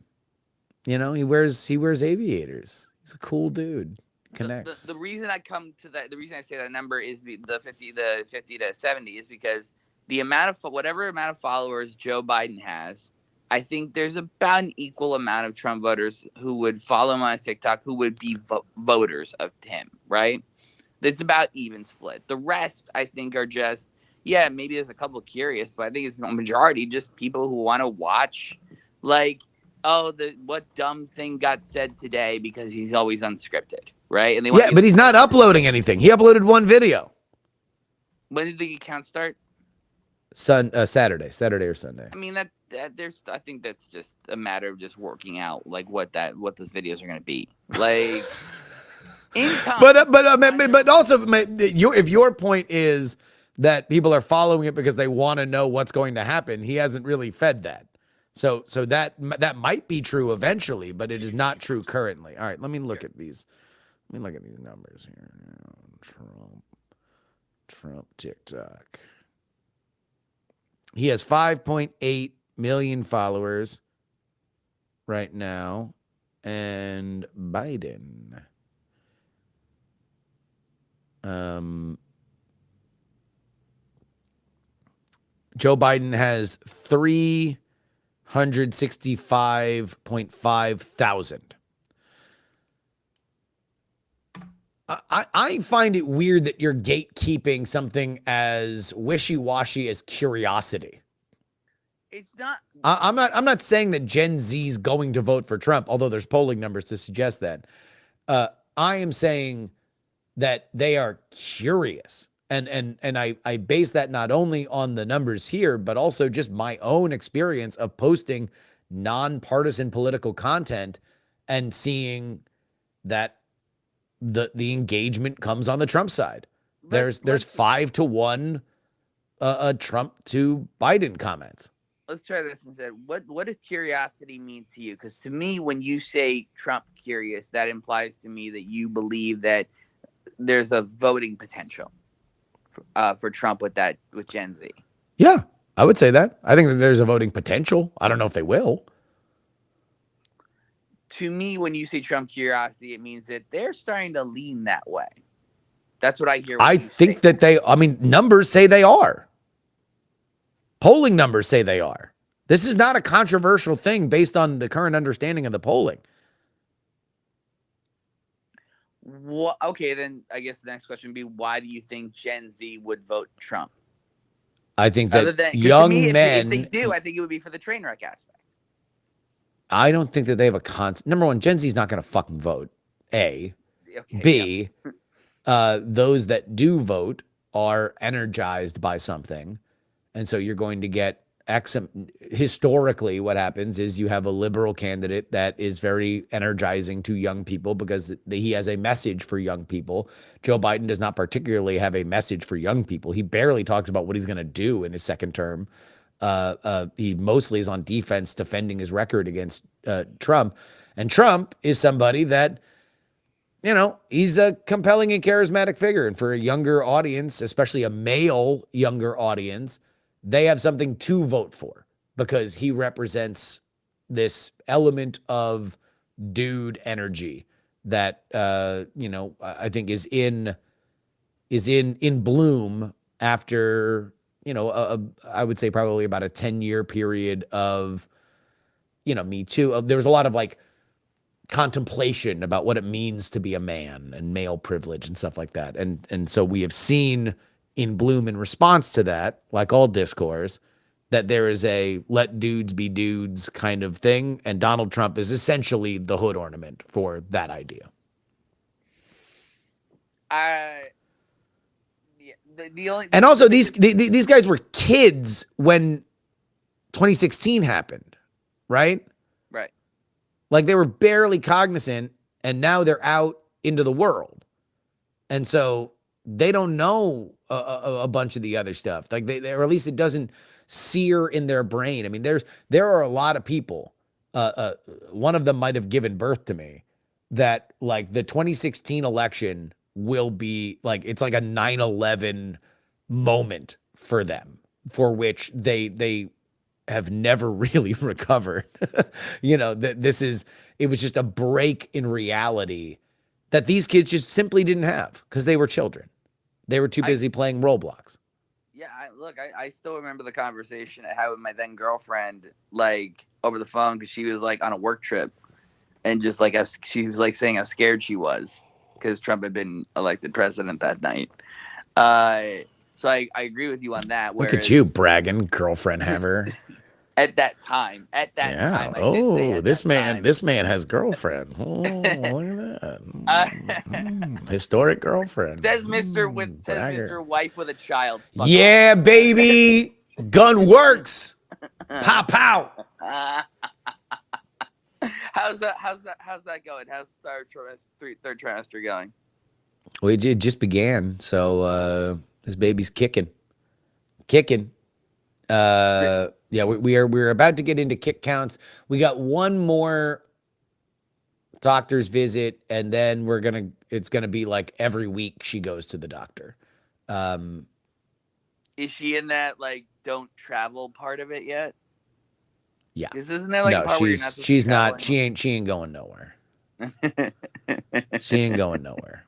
You know, he wears aviators. He's a cool dude. Connects. The reason I come to that, the reason I say that number is the 50 to 70 is because the amount of whatever amount of followers Joe Biden has, I think there's about an equal amount of Trump voters who would follow him on TikTok who would be voters of him, right? It's about even split. The rest, I think, are just, yeah, maybe there's a couple curious, but I think it's a majority just people who want to watch, like, oh, what dumb thing got said today because he's always unscripted, right? And but he's not uploading anything. He uploaded one video. When did the account start? Saturday or Sunday. I mean, I think that's just a matter of just working out like what those videos are going to be like. In time, but also, if your point is that people are following it because they want to know what's going to happen, he hasn't really fed that. So that might be true eventually, but it is not true currently. All right, let me look at these Let me look at these numbers here. Trump TikTok. He has 5.8 million followers right now. And Biden. Joe Biden has 365.5 thousand. I find it weird that you're gatekeeping something as wishy-washy as curiosity. It's not. I'm not saying that Gen Z is going to vote for Trump, although there's polling numbers to suggest that. I am saying that they are curious. And I base that not only on the numbers here, but also just my own experience of posting nonpartisan political content and seeing that the engagement comes on the Trump side. There's 5-1 Trump to Biden comments. Let's try this instead. What does curiosity mean to you? Because to me, when you say Trump curious, that implies to me that you believe that there's a voting potential for Trump with Gen Z. Yeah, I would say that. I think that there's a voting potential. I don't know if they will. To me, when you say Trump curiosity, it means that they're starting to lean that way. That's what I hear. I think that numbers say they are. Polling numbers say they are. This is not a controversial thing based on the current understanding of the polling. Well, okay, then I guess the next question would be, why do you think Gen Z would vote Trump? I think that young men... If they do, I think it would be for the train wreck aspect. I don't think that they have a concept. Number one, Gen Z is not going to fucking vote, A. Okay, B, yeah. Those that do vote are energized by something. And so you're going to get historically what happens is you have a liberal candidate that is very energizing to young people because he has a message for young people. Joe Biden does not particularly have a message for young people. He barely talks about what he's going to do in his second term. He mostly is on defense defending his record against Trump. And Trump is somebody that, he's a compelling and charismatic figure. And for a younger audience, especially a male younger audience, they have something to vote for because he represents this element of dude energy that, I think is in bloom after, I would say probably about a 10-year period of, Me Too. There was a lot of contemplation about what it means to be a man and male privilege and stuff like that. And so we have seen in bloom in response to that, like all discourse, that there is a let dudes be dudes kind of thing. And Donald Trump is essentially the hood ornament for that idea. And also these guys were kids when 2016 happened, right? Right. Like they were barely cognizant and now they're out into the world. And so they don't know a bunch of the other stuff. Like or at least it doesn't sear in their brain. I mean, there are a lot of people. One of them might have given birth to me that the 2016 election will be it's like a 9/11 moment for them, for which they have never really recovered. It was just a break in reality that these kids just simply didn't have because they were children. They were too busy playing Roblox. Yeah, I still remember the conversation I had with my then girlfriend, over the phone, because she was on a work trip, and just she was saying how scared she was because Trump had been elected president that night. So I agree with you on that. Look at you bragging, girlfriend haver. At that time, time. This man has girlfriend. Oh, look at that. Historic girlfriend. Says Mr. Wife with a child. Yeah, baby. Gun works. Pow, pow. How's that going? How's third trimester going? Well, it just began. So this baby's kicking. Yeah, we're about to get into kick counts. We got one more doctor's visit, and then it's gonna be like every week she goes to the doctor. Is she in that like don't travel part of it yet? Yeah. This isn't there like a No, part where you're not supposed to she's travel not. She ain't going nowhere. She ain't going nowhere.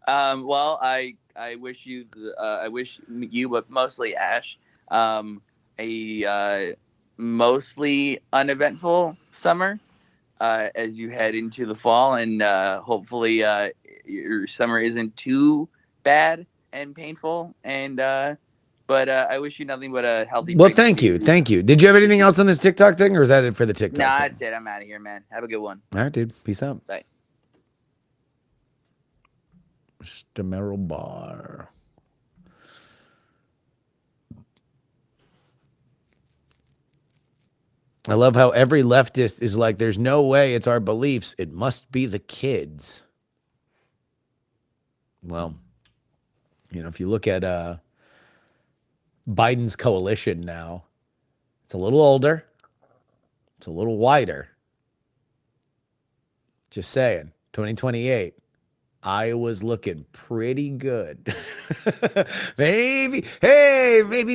Well, I wish you but mostly Ash a mostly uneventful summer as you head into the fall, and hopefully your summer isn't too bad and painful, and but I wish you nothing but a healthy Well, pregnancy. thank you. Did you have anything else on this TikTok thing, or is that it for the TikTok? Nah, thing? that's it. I'm out of here, man. Have a good one. All right, dude. Peace out. Bye. Mr. Merrill Bar. I love how every leftist is like, there's no way it's our beliefs. It must be the kids. Well, if you look at Biden's coalition now, it's a little older. It's a little wider. Just saying, 2028. Iowa's looking pretty good. maybe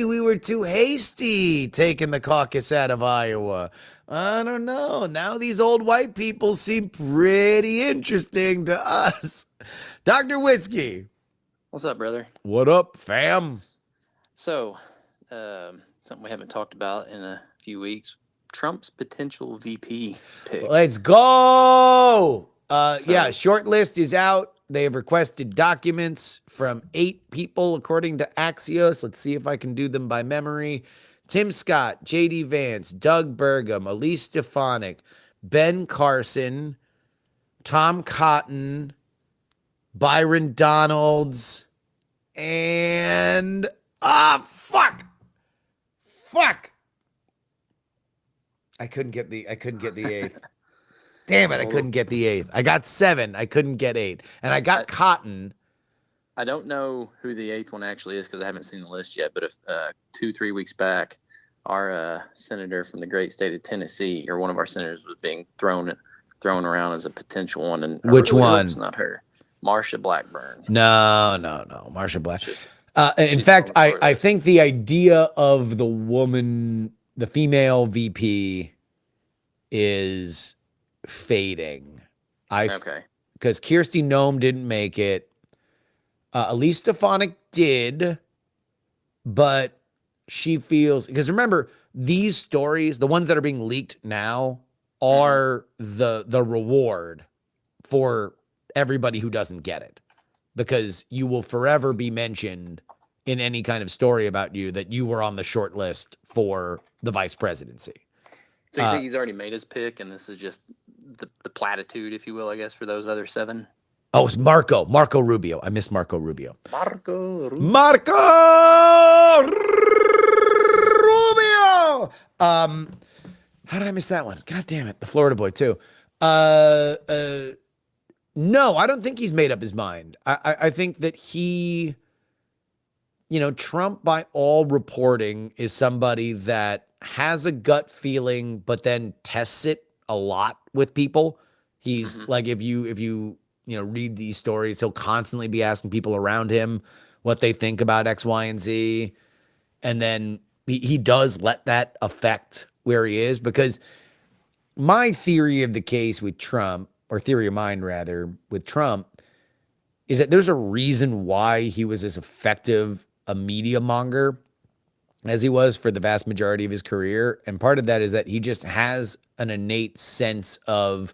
we were too hasty taking the caucus out of Iowa. I don't know. Now these old white people seem pretty interesting to us. Dr. Whiskey. What's up, brother? What up, fam? So, something we haven't talked about in a few weeks, Trump's potential VP pick. Let's go. Yeah, short list is out. They have requested documents from 8 people, according to Axios. Let's see if I can do them by memory. Tim Scott, J.D. Vance, Doug Burgum, Elise Stefanik, Ben Carson, Tom Cotton, Byron Donalds, and... fuck! I couldn't get the 8th. Damn it, I couldn't get the 8th. I got 7. I couldn't get 8. And I got Cotton. I don't know who the 8th one actually is because I haven't seen the list yet. But if 2-3 weeks back, our senator from the great state of Tennessee, or one of our senators, was being thrown around as a potential one. And Which one? It's not her. Marsha Blackburn. No. Marsha Black. In fact, I think the idea of the woman, the female VP, is fading. Okay. Because Kirsty Nome didn't make it. Elise Stefanik did, but she feels, because remember, these stories, the ones that are being leaked now, are the reward for everybody who doesn't get it, because you will forever be mentioned in any kind of story about you that you were on the short list for the vice presidency. So you think he's already made his pick, and this is just the platitude, if you will, I guess, for those other 7? Oh, it's Marco Rubio. I miss Marco Rubio. Marco Rubio. How did I miss that one? God damn it. The Florida boy too. No, I don't think he's made up his mind. I think that he, Trump, by all reporting, is somebody that has a gut feeling, but then tests it a lot with people. He's like, if you read these stories, he'll constantly be asking people around him what they think about X, Y, and Z. And then he does let that affect where he is, because my theory of the case with Trump, or theory of mine rather, with Trump, is that there's a reason why he was as effective a media monger as he was for the vast majority of his career. And part of that is that he just has an innate sense of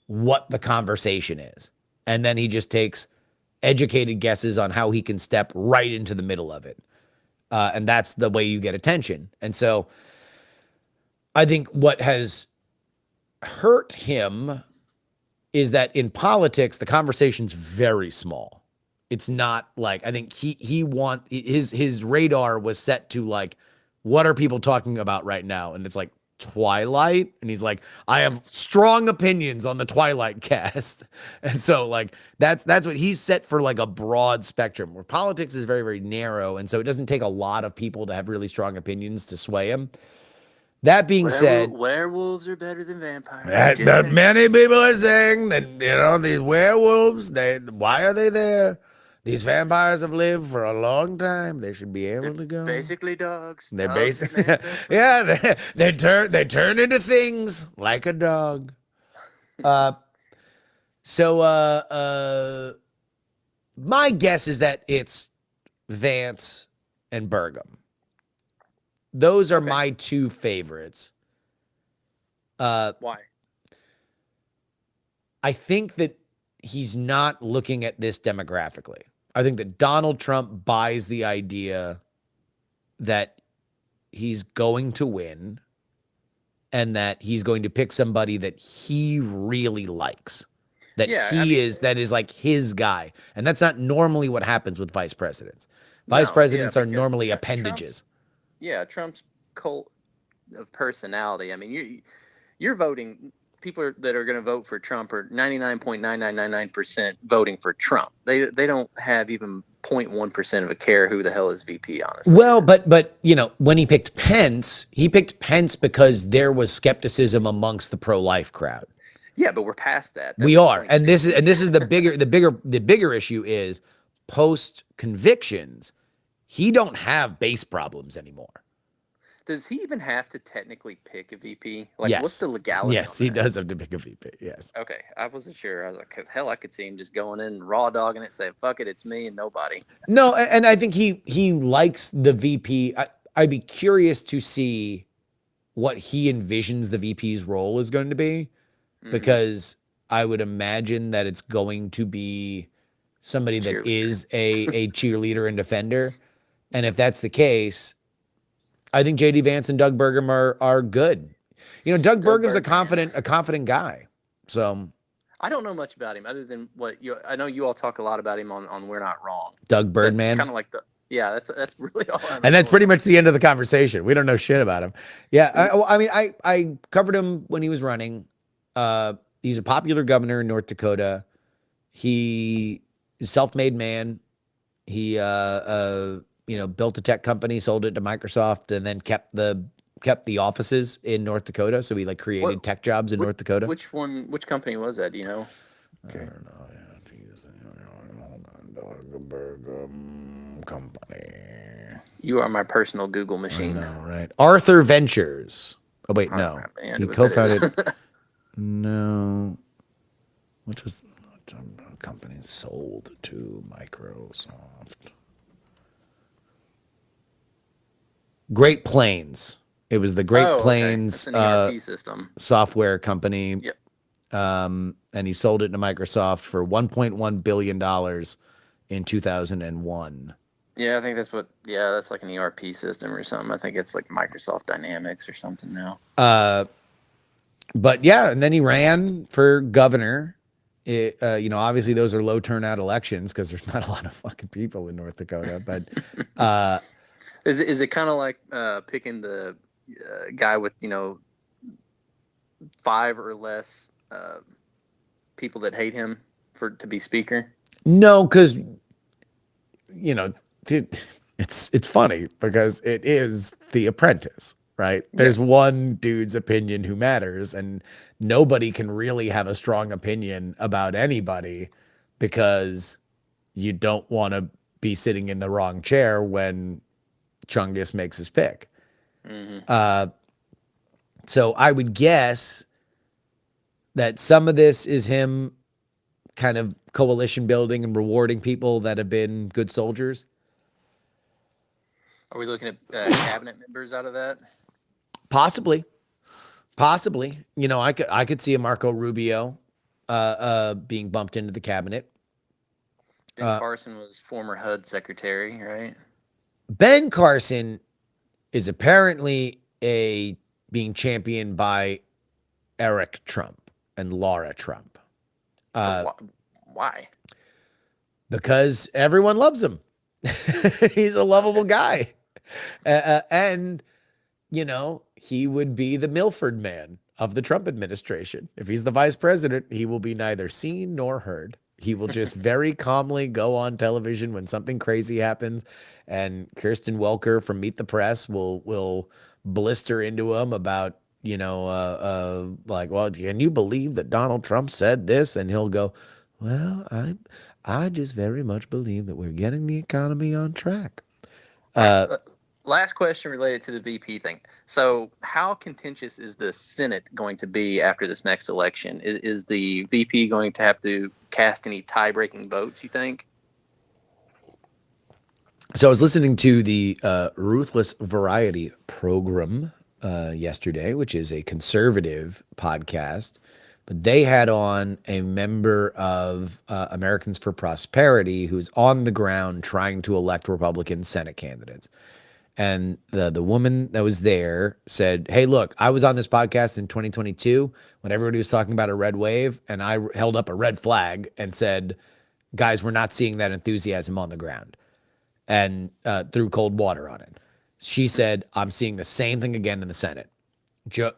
what the conversation is. And then he just takes educated guesses on how he can step right into the middle of it. And that's the way you get attention. And so I think what has hurt him is that in politics, the conversation's very small. It's not like, I think his radar was set to like, what are people talking about right now? And it's like Twilight. And he's like, I have strong opinions on the Twilight cast. And so like, that's what he's set for, like a broad spectrum, where politics is very, very narrow. And so it doesn't take a lot of people to have really strong opinions to sway him. That being said, werewolves are better than vampires. that many people are saying that, you know, these werewolves, why are they there? These vampires have lived for a long time. They should be able to go. Basically dogs. They're Dogs are basically, made for- yeah, they turn into things like a dog. My guess is that it's Vance and Burgum. Those are Okay. my two favorites. Why? I think that he's not looking at this demographically. I think that Donald Trump buys the idea that he's going to win and that he's going to pick somebody that he really likes. That Yeah, that is like his guy. And that's not normally what happens with vice presidents. Vice presidents are because, normally Trump's- appendages. Trump's cult of personality. I mean, you're voting. People that are going to vote for Trump are 99.9999% voting for Trump. They don't have even 0.1% of a care who the hell is VP, honestly. Well, but you know, when he picked Pence because there was skepticism amongst the pro-life crowd. Yeah, but we're past that. We are, and this is the bigger issue is post convictions. He don't have base problems anymore. Does he even have to technically pick a VP? Like, Yes. what's the legality? Yes, on he that? does have to pick a VP. Yes. Okay, I wasn't sure. I was like, cause hell, I could see him just going in raw dogging it, saying "fuck it, it's me and nobody." No, and I think he likes the VP. I'd be curious to see what he envisions the VP's role is going to be, because I would imagine that it's going to be somebody that Cheerleader. is a cheerleader and defender. And if that's the case, I think JD Vance and Doug Burgum are good. You know, Doug Burgum's a confident guy. So I don't know much about him other than what I know. You all talk a lot about him on We're Not Wrong. Doug Birdman. Kind of like that's really all. And that's pretty much the end of the conversation. We don't know shit about him. Yeah, I covered him when he was running. He's a popular governor in North Dakota. He is a self-made man. He built a tech company, sold it to Microsoft, and then kept the offices in North Dakota. So he created tech jobs in North Dakota. Which company was that? Do you know? I don't know. Yeah, Jesus. Hold on. Doug Burgum Company. You are my personal Google I machine. know, right? Arthur Ventures. Oh wait, I no. don't have any He idea what that co-founded. is. No. Which was a company sold to Microsoft? Great Plains. It was the Great Okay. Plains That's an ERP system. software company. Yep. And he sold it to Microsoft for $1.1 billion in 2001. Yeah, I think that's like an ERP system or something. I think it's like Microsoft Dynamics or something now. But yeah, and then he ran for governor. Obviously those are low turnout elections because there's not a lot of fucking people in North Dakota. But Is it kind of like picking the guy with 5 or less people that hate him to be speaker? no, because it's funny because it is The Apprentice, right? There's one dude's opinion who matters, and nobody can really have a strong opinion about anybody because you don't want to be sitting in the wrong chair when Chungus makes his pick. So I would guess that some of this is him kind of coalition building and rewarding people that have been good soldiers. Are we looking at cabinet members out of that? Possibly. I could see a Marco Rubio being bumped into the cabinet. Ben Carson was former HUD secretary, right? Ben Carson is apparently being championed by Eric Trump and Laura Trump. Why? Because everyone loves him. He's a lovable guy. And he would be the Milford man of the Trump administration. If he's the vice president, he will be neither seen nor heard. He will just very calmly go on television when something crazy happens, and Kirsten Welker from Meet the Press will blister into him about, like, well, can you believe that Donald Trump said this? And he'll go, well, I just very much believe that we're getting the economy on track. Last question related to the VP thing. So how contentious is the Senate going to be after this next election? Is the VP going to have to cast any tie-breaking votes, you think? So I was listening to the Ruthless Variety program yesterday, which is a conservative podcast, but they had on a member of Americans for Prosperity who's on the ground trying to elect Republican Senate candidates. And the woman that was there said, hey, look, I was on this podcast in 2022 when everybody was talking about a red wave, and I held up a red flag and said, guys, we're not seeing that enthusiasm on the ground, and threw cold water on it. She said, I'm seeing the same thing again in the Senate,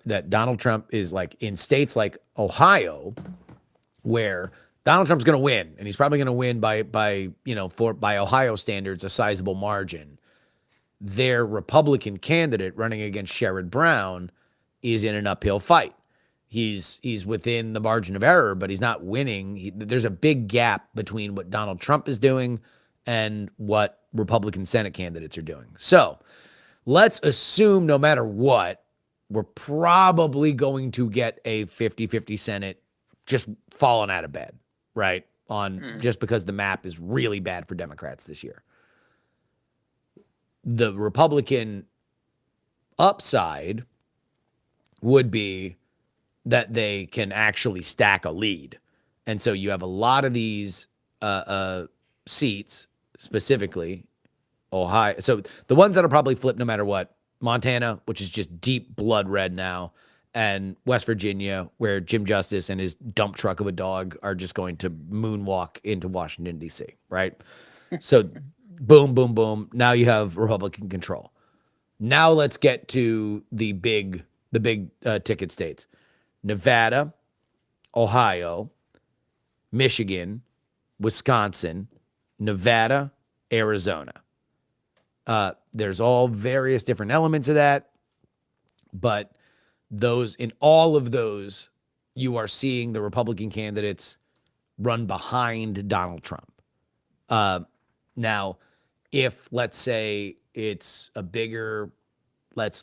that Donald Trump is like in states like Ohio, where Donald Trump's going to win, and he's probably going to win by Ohio standards, a sizable margin. Their Republican candidate running against Sherrod Brown is in an uphill fight. He's within the margin of error, but he's not winning. There's a big gap between what Donald Trump is doing and what Republican Senate candidates are doing. So let's assume no matter what, we're probably going to get a 50-50 Senate just falling out of bed, right? Just because the map is really bad for Democrats this year. The Republican upside would be that they can actually stack a lead. And so you have a lot of these seats, specifically Ohio. So the ones that'll probably flip no matter what, Montana, which is just deep blood red now, and West Virginia, where Jim Justice and his dump truck of a dog are just going to moonwalk into Washington, D.C., right? So boom, boom, boom. Now you have Republican control. Now let's get to the big ticket states. Nevada, Ohio, Michigan, Wisconsin, Nevada, Arizona. There's all various different elements of that, but in all of those, you are seeing the Republican candidates run behind Donald Trump. Now, if let's say it's a bigger, let's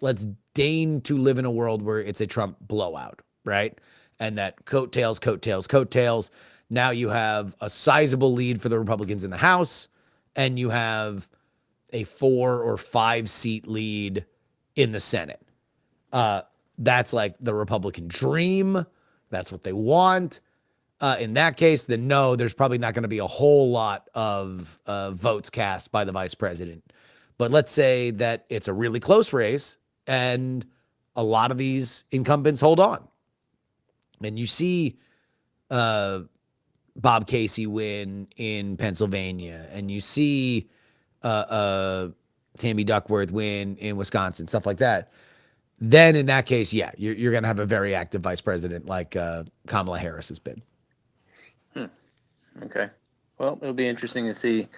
deign to live in a world where it's a Trump blowout, right? And that coattails. Now you have a sizable lead for the Republicans in the House, and you have a 4 or 5 seat lead in the Senate. That's like the Republican dream. That's what they want. In that case, then no, there's probably not going to be a whole lot of votes cast by the vice president. But let's say that it's a really close race and a lot of these incumbents hold on. And you see Bob Casey win in Pennsylvania, and you see Tammy Duckworth win in Wisconsin, stuff like that. Then in that case, yeah, you're going to have a very active vice president like Kamala Harris has been. Okay. Well, it'll be interesting to see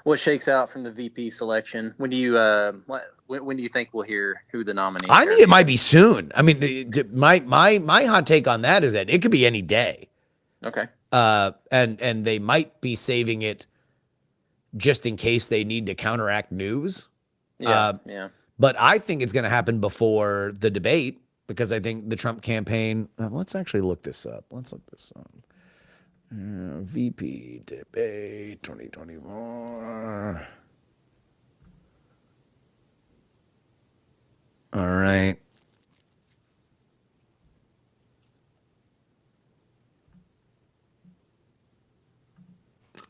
what shakes out from the VP selection. When do you think we'll hear who the nominee? I think it might be soon. I mean, my hot take on that is that it could be any day. Okay. And they might be saving it just in case they need to counteract news. Yeah. But I think it's going to happen before the debate, because I think the Trump campaign. Let's actually look this up. VP debate 2024. All right.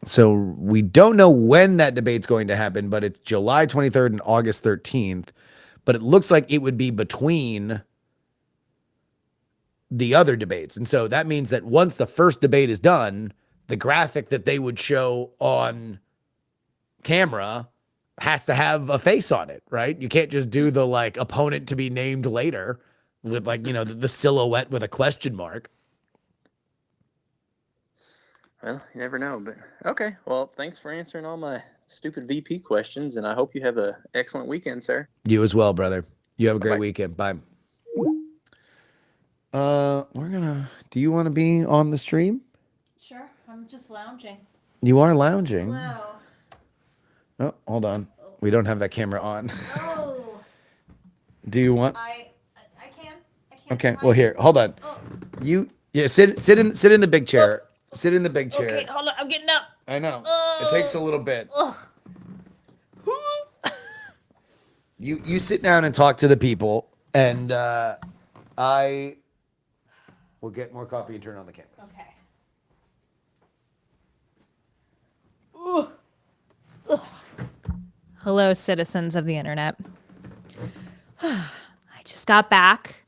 So we don't know when that debate's going to happen, but it's July 23rd and August 13th. But it looks like it would be between the other debates. And so that means that once the first debate is done, the graphic that they would show on camera has to have a face on it, right? You can't just do the like opponent to be named later with like, the silhouette with a question mark. Well, you never know, but okay. Well, thanks for answering all my stupid VP questions, and I hope you have an excellent weekend, sir. You as well, brother. You have a great Bye-bye. weekend. Bye. Do you want to be on the stream? Sure, I'm just lounging. You are lounging. Hello. Oh, hold on. We don't have that camera on. Oh, Do you want? I can. I can. Okay. Well, here. Hold on. Sit in the big chair. Sit in the big chair. Okay, hold on. I'm getting up. I know. It takes a little bit. You sit down and talk to the people, and I will get more coffee and turn on the cameras. Okay. Hello, citizens of the internet. I just got back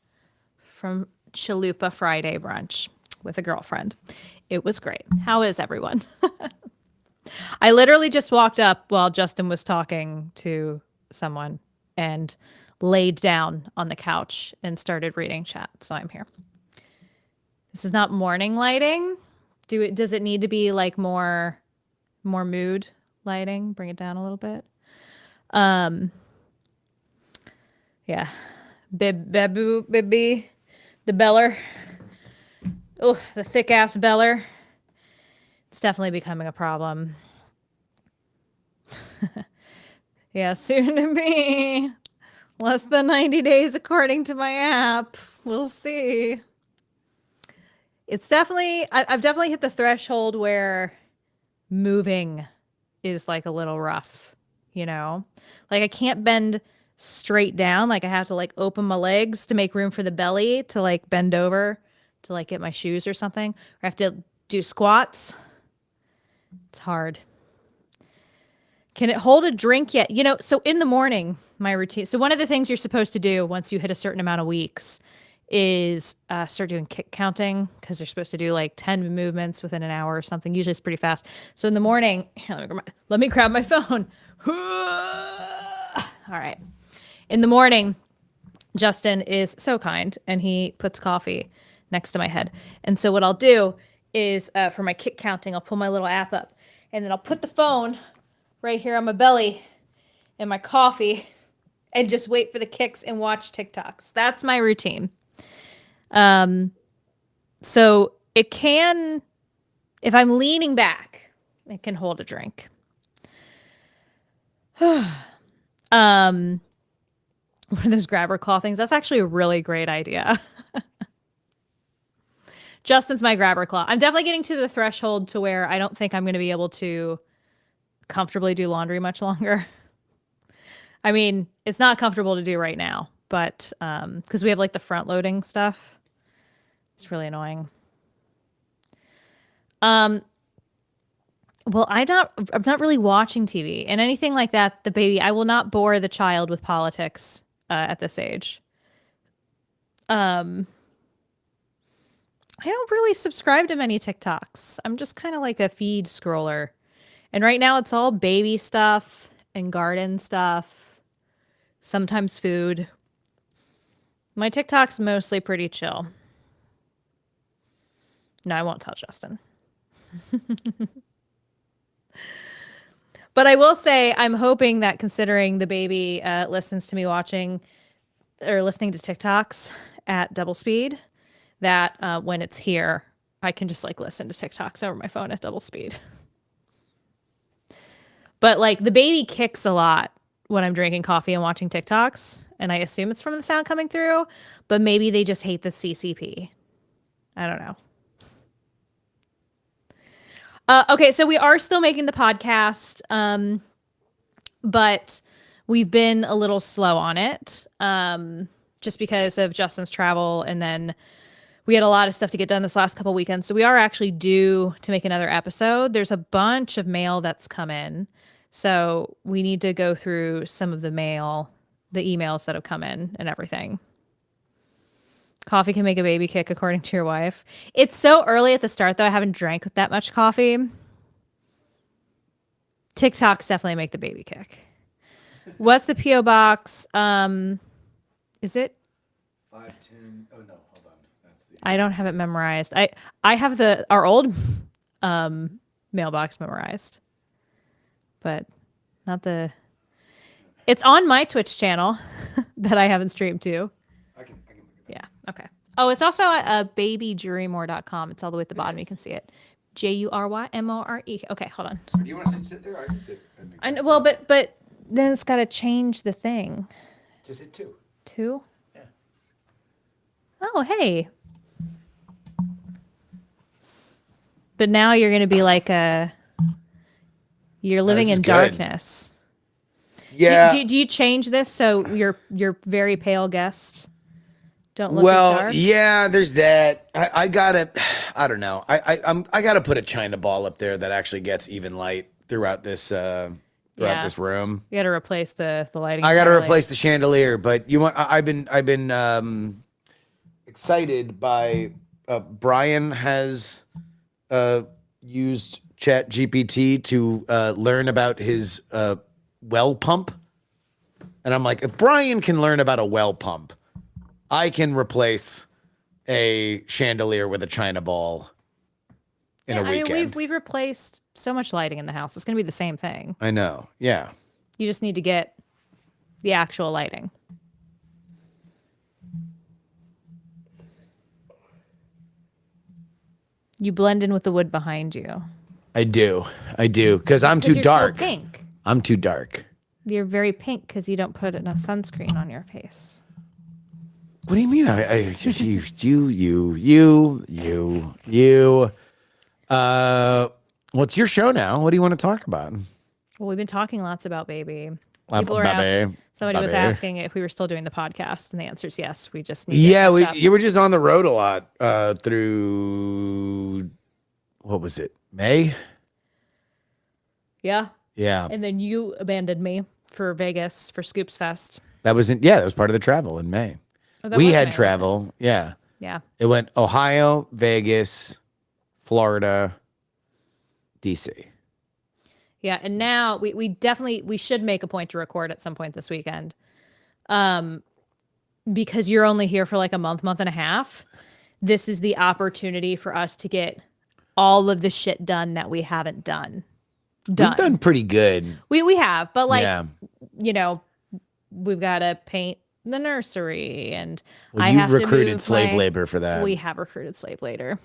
from Chalupa Friday brunch with a girlfriend. It was great. How is everyone? I literally just walked up while Justin was talking to someone and laid down on the couch and started reading chat. So I'm here. This is not morning lighting. Does it need to be like more mood lighting? Bring it down a little bit. Yeah. Baby, the beller. Oh, the thick ass beller. It's definitely becoming a problem. Yeah, soon to be. Less than 90 days according to my app. We'll see. It's definitely, I've definitely hit the threshold where moving is like a little rough, you know? Like I can't bend straight down. Like I have to like open my legs to make room for the belly to like bend over to like get my shoes or something. Or I have to do squats. It's hard. Can it hold a drink yet? You know, so in the morning, my routine. So one of the things you're supposed to do once you hit a certain amount of weeks is start doing kick counting because they're supposed to do like 10 movements within an hour or something. Usually it's pretty fast. So in the morning, here, let me grab my phone. All right. In the morning, Justin is so kind and he puts coffee next to my head. And so what I'll do is for my kick counting, I'll pull my little app up and then I'll put the phone right here on my belly and my coffee and just wait for the kicks and watch TikToks. That's my routine. So it can, if I'm leaning back, it can hold a drink. One of those grabber claw things. That's actually a really great idea. Justin's my grabber claw. I'm definitely getting to the threshold to where I don't think I'm going to be able to comfortably do laundry much longer. I mean, it's not comfortable to do right now, but because we have like the front loading stuff, it's really annoying. Well, I'm not really watching TV and anything like that. I will not bore the child with politics at this age. I don't really subscribe to many TikToks. I'm just kind of like a feed scroller. And right now it's all baby stuff and garden stuff, sometimes food. My TikTok's mostly pretty chill. No, I won't tell Justin. But I will say I'm hoping that considering the baby listens to me listening to TikToks at double speed, that when it's here, I can just like listen to TikToks over my phone at double speed. But like the baby kicks a lot when I'm drinking coffee and watching TikToks, and I assume it's from the sound coming through, but maybe they just hate the CCP. I don't know. Okay, so we are still making the podcast, but we've been a little slow on it just because of Justin's travel, and then we had a lot of stuff to get done this last couple weekends. So we are actually due to make another episode. There's a bunch of mail that's come in. So we need to go through some of the emails that have come in and everything. Coffee can make a baby kick, according to your wife. It's so early at the start, though. I haven't drank that much coffee. TikToks definitely make the baby kick. What's the P.O. box? Is it? 510. Oh, no. Hold on. That's the. I don't have it memorized. I have our old mailbox memorized. But not the... It's on my Twitch channel. that I haven't streamed to. I can look it up. Yeah. Okay. Oh, it's also at babydurymore.com. It's all the way at the bottom. You can see it. JURYMORE. Okay, hold on. Do you want to sit there? I can sit. I know, well, but then it's got to change the thing. Just hit 2. 2? Yeah. Oh, hey. But now you're going to be like you're living this is in good. darkness. Yeah. Do you change this so your very pale guest don't look as Well, dark? yeah, there's that. I gotta, I don't know. I gotta put a China ball up there that actually gets even light throughout this this room. You got to replace the lighting. I gotta entirely. replace the chandelier, but you want? I've been excited by Brian has used Chat GPT to learn about his well pump, and I'm like, if Brian can learn about a well pump, I can replace a chandelier with a China ball in a weekend. I mean, we've replaced so much lighting in the house. It's going to be the same thing. I know. Yeah. You just need to get the actual lighting. You blend in with the wood behind you. I do. Because I'm too You're dark. So pink. I'm too dark. You're very pink because you don't put enough sunscreen on your face. What do you mean? You. Well, it's your show now. What do you want to talk about? Well, we've been talking lots about baby. Baby. Somebody was Baby. asking if we were still doing the podcast, and the answer is yes. We just need Yeah, to catch up. you were just on the road a lot through, what was it, May? Yeah. Yeah. And then you abandoned me for Vegas for Scoops Fest. That was part of the travel in May. Oh, that We was had May, wasn't it? travel. Yeah. Yeah. It went Ohio, Vegas, Florida, DC. Yeah, and now we definitely should make a point to record at some point this weekend. Because you're only here for like a month and a half. This is the opportunity for us to get all of the shit done that we haven't done. We've done pretty good. We have, but like Yeah. you know, we've got to paint the nursery, and Well, I you've have to recruited move slave labor for that. We have recruited slave labor.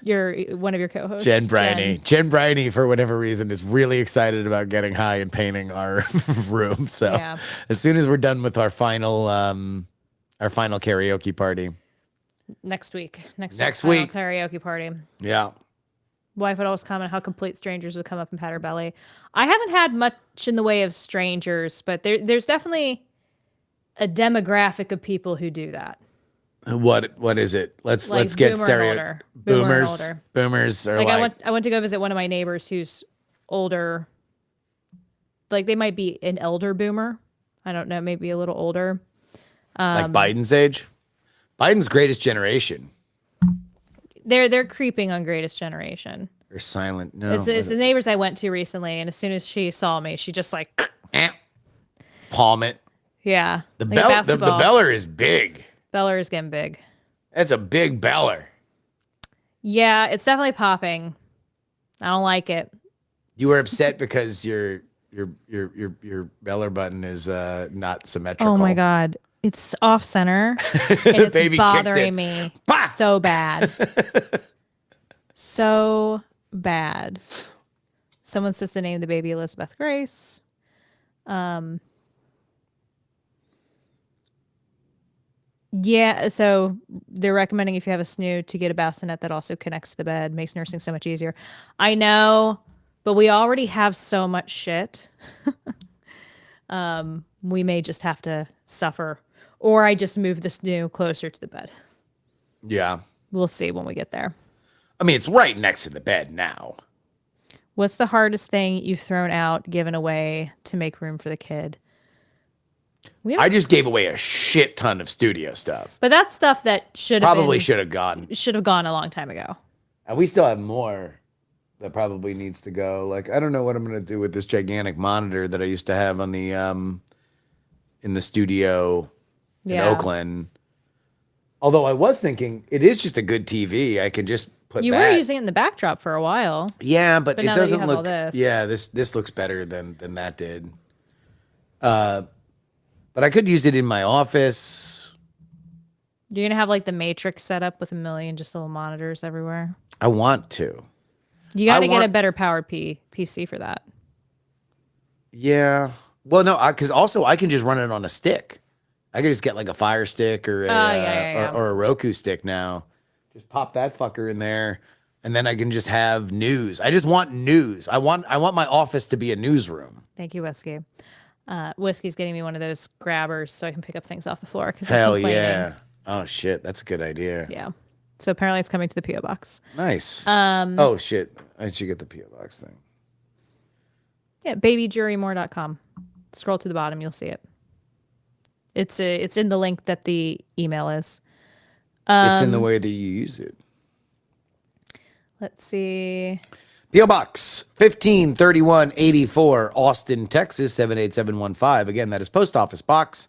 You're one of your co-hosts, Jen Briney. Jen Briney, for whatever reason, is really excited about getting high and painting our room. So Yeah. as soon as we're done with our final karaoke party. Next week. Next week. final karaoke party. Yeah. Wife would always comment how complete strangers would come up and pat her belly. I haven't had much in the way of strangers, but there's definitely a demographic of people who do that. What is it? Let's Like get boomer and stereo. older. Boomer and Boomers. older. Boomers are Like like, I went to go visit one of my neighbors who's older. Like they might be an elder boomer. I don't know, maybe a little older. like Biden's age. Biden's greatest generation. They're creeping on Greatest Generation. They're silent. No. It's the neighbors I went to recently, and as soon as she saw me, she just like, palm it. yeah. The like a bell the basketball. beller is big. Beller is getting big. That's a big beller. Yeah, it's definitely popping. I don't like it. You were upset because your beller button is not symmetrical. Oh my god, it's off center, and it's Baby kicked it. bothering me Bah! so bad, so bad. Someone says to name the baby Elizabeth Grace. Yeah, so they're recommending if you have a snoo to get a bassinet that also connects to the bed, makes nursing so much easier. I know, but we already have so much shit. We may just have to suffer, or I just move the snoo closer to the bed. Yeah. We'll see when we get there. I mean, it's right next to the bed now. What's the hardest thing you've thrown out, given away to make room for the kid? I just gave away a shit ton of studio stuff. But that's stuff that should have gone a long time ago. And we still have more that probably needs to go. Like, I don't know what I'm going to do with this gigantic monitor that I used to have on the in the studio in Yeah. Oakland. Although I was thinking it is just a good TV. I can just put You that. were using it in the backdrop for a while. Yeah, but But it now that you doesn't have all look. this. Yeah, this looks better than that did. But But I could use it in my office. You're gonna have like the Matrix set up with a million just little monitors everywhere. I want to. You got to get a want- better powered PC for that. Yeah. Well, no, because also I can just run it on a stick. I could just get like a Fire Stick or or a Roku stick now. Just pop that fucker in there, and then I can just have news. I just want news. I want my office to be a newsroom. Thank you, Whiskey. Whiskey's getting me one of those grabbers so I can pick up things off the floor. Because Hell yeah! Oh shit, that's a good idea. Yeah. So apparently it's coming to the PO box. Nice. Oh shit, I should get the PO box thing. Yeah, babydurymore.com. Scroll to the bottom, you'll see it. It's in the link that the email is. It's in the way that you use it. Let's see. PO Box 153184, Austin, Texas 78715. Again, that is Post Office Box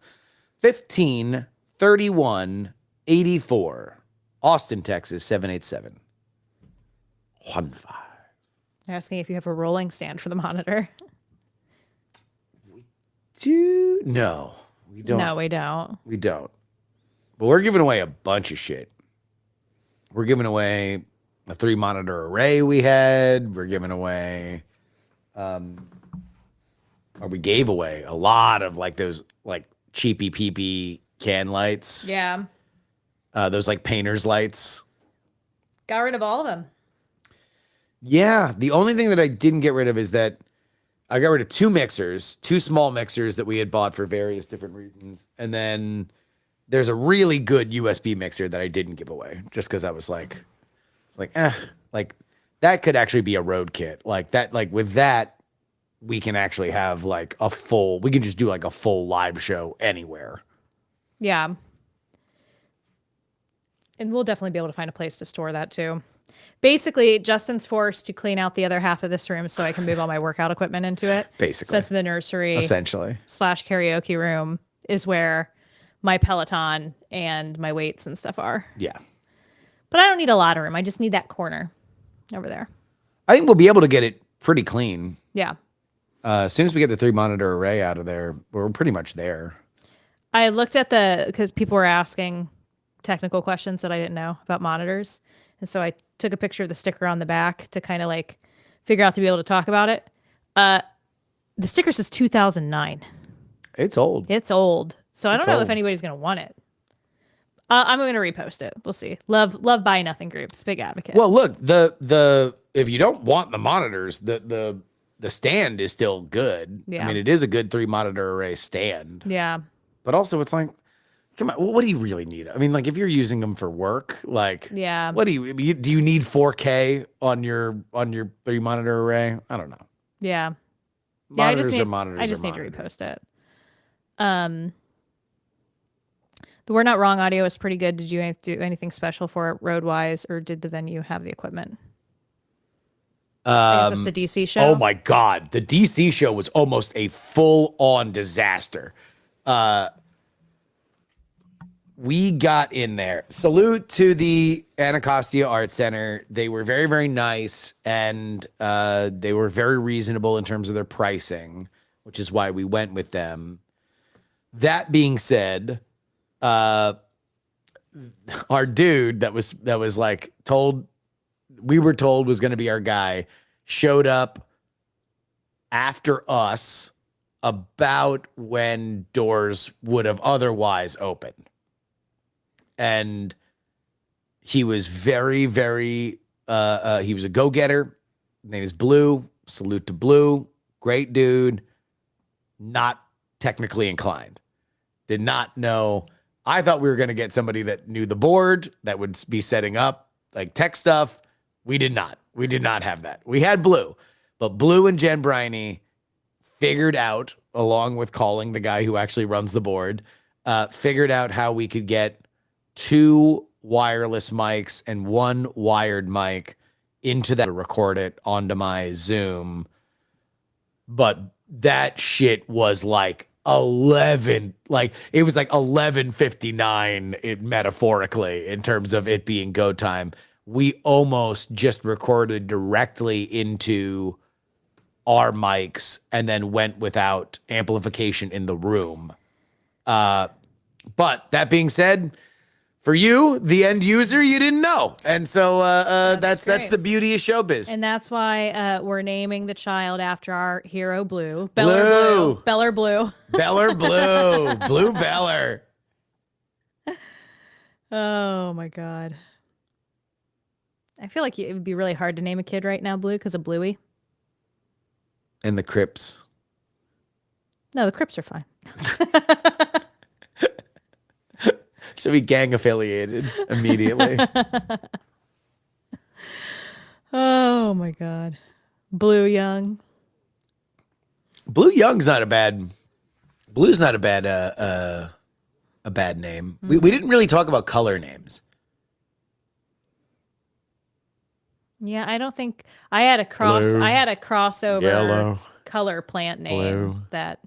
153184, Austin, Texas 78715. They're asking if you have a rolling stand for the monitor. No, we don't. No, we don't. We don't. But we're giving away a bunch of shit. We're giving away a 3-monitor array we had. We're giving away, or we gave away a lot of like those like cheapy peepy can lights. Yeah. Those like painter's lights. Got rid of all of them. Yeah. The only thing that I didn't get rid of is that I got rid of 2 mixers, 2 small mixers that we had bought for various different reasons. And then there's a really good USB mixer that I didn't give away just because I was like, like that could actually be a road kit. Like that, like with that, we can actually have like we can just do like a full live show anywhere. Yeah. And we'll definitely be able to find a place to store that too. Basically, Justin's forced to clean out the other half of this room so I can move all my workout equipment into it. Basically. Since the nursery Essentially. / karaoke room is where my Peloton and my weights and stuff are. Yeah. But I don't need a lot of room. I just need that corner over there. I think we'll be able to get it pretty clean. Yeah. As soon as we get the 3-monitor array out of there, we're pretty much there. I looked at because people were asking technical questions that I didn't know about monitors. And so I took a picture of the sticker on the back to kind of like figure out to be able to talk about it. The sticker says 2009. It's old. It's old. So I don't know old. if anybody's going to want it. I'm going to repost it. We'll see. Love Buy Nothing Groups. Big advocate. Well, look, the if you don't want the monitors, the stand is still good. Yeah. I mean, it is a good 3-monitor array stand. Yeah. But also, it's like, come on, what do you really need? I mean, like, if you're using them for work, like, Yeah. what do you need 4K on your 3-monitor array? I don't know. Yeah. Monitors I just need, are monitors. I just are need to monitors. repost it. The We're Not Wrong audio is pretty good. Did you do anything special for it road-wise, or did the venue have the equipment? I guess that's the DC show. Oh my God. The DC show was almost a full-on disaster. We got in there. Salute to the Anacostia Art Center. They were very, very nice, and they were very reasonable in terms of their pricing, which is why we went with them. That being said, our dude that was like we were told was going to be our guy showed up after us about when doors would have otherwise opened. And he was very, very, he was a go-getter. His name is Blue. Salute to Blue. Great dude. Not technically inclined. Did not know. I thought we were going to get somebody that knew the board, that would be setting up like tech stuff. We did not. We did not have that. We had Blue, but Blue and Jen Briney figured out, along with calling the guy who actually runs the board, figured out how we could get 2 wireless mics and 1 wired mic into that to record it onto my Zoom. But that shit was like 11, like it was like 11:59 metaphorically in terms of it being go time. We almost just recorded directly into our mics and then went without amplification in the room. But that being said, for you, the end user, you didn't know, and so that's great. the beauty of showbiz. And that's why we're naming the child after our hero, Blue. Blue. Beller Blue. Beller Blue, Blue Beller. Oh my God. I feel like it would be really hard to name a kid right now Blue because of Bluey. And the Crips. No, the Crips are fine. Should be gang affiliated immediately. Oh my God. Blue Young. Blue Young's not a bad. Blue's not a bad name. We didn't really talk about color names. Yeah, I don't think I had a Blue. I had a crossover Yellow. color plant name Blue. that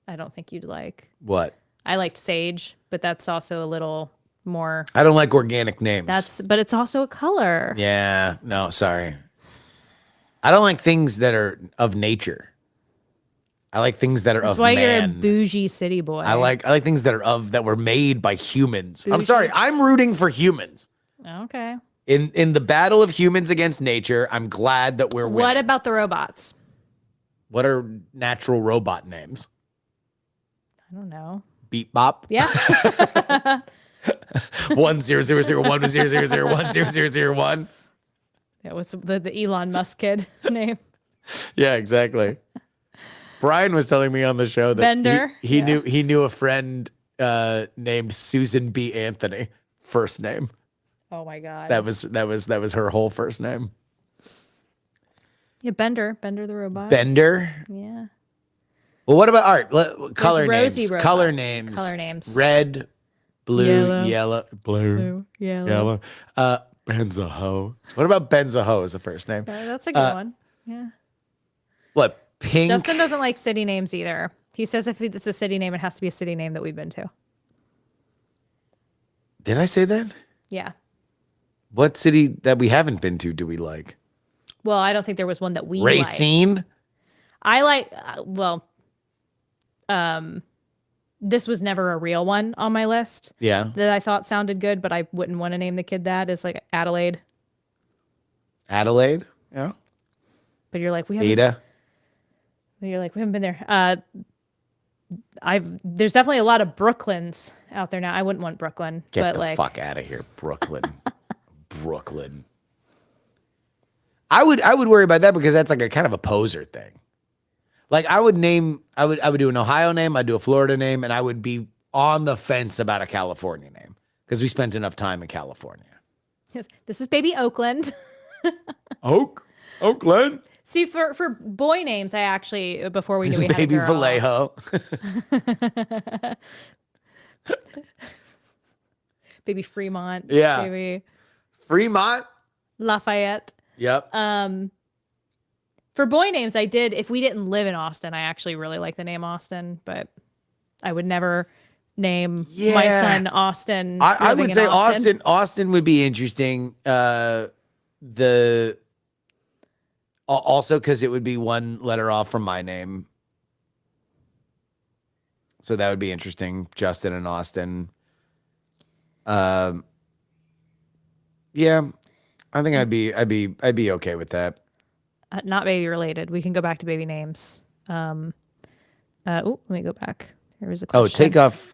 I don't think you'd like. What? I liked sage, but that's also a little more I don't like organic names. but it's also a color. Yeah. No, sorry. I don't like things that are of nature. I like things that are That's of why man. you're a bougie city boy. I like things that were made by humans. I'm Bougie. sorry. I'm rooting for humans. Okay. In the battle of humans against nature, I'm glad that we're winning. What about the robots? What are natural robot names? I don't know. Beep bop. Yeah. 100010010001001. Yeah, what's the Elon Musk kid name? Yeah, exactly. Brian was telling me on the show that Bender? he Yeah. knew a friend named Susan B. Anthony, first name. Oh my God. That was her whole first name. Yeah, Bender the robot. Bender. Yeah. Well, what about art? Color Rosie names. Robot. Color names. Color names. Red, blue, Yellow. yellow, blue, Yellow. yellow. Benzaho. What about Benzaho as a first name? That's a good one. Yeah. What? Pink. Justin doesn't like city names either. He says if it's a city name, it has to be a city name that we've been to. Did I say that? Yeah. What city that we haven't been to do we like? Well, I don't think there was one that we liked. Racine. I like, this was never a real one on my list Yeah. that I thought sounded good, but I wouldn't want to name the kid that. Is like Adelaide. Adelaide. Yeah. But you're like, we haven't, Ada. you're like, we haven't been there. There's definitely a lot of Brooklyns out there now. I wouldn't want Brooklyn, Get but the like, fuck out of here, Brooklyn. Brooklyn. I would worry about that because that's like a kind of a poser thing. Like I would do an Ohio name, I'd do a Florida name, and I would be on the fence about a California name because we spent enough time in California. yes, this is baby Oakland. Oakland. See, for boy names, I actually, before we This knew is we had a baby girl, Vallejo. baby Fremont, Yeah. baby Fremont. Lafayette. Yep. For boy names, I did. If we didn't live in Austin, I actually really like the name Austin, but I would never name my Yeah. son Austin. I living would in say Austin would be interesting. Also because it would be one letter off from my name. So that would be interesting. Justin and Austin. Yeah. I think I'd be okay with that. Not baby related. We can go back to baby names. Let me go back. There was a question. Oh, take off.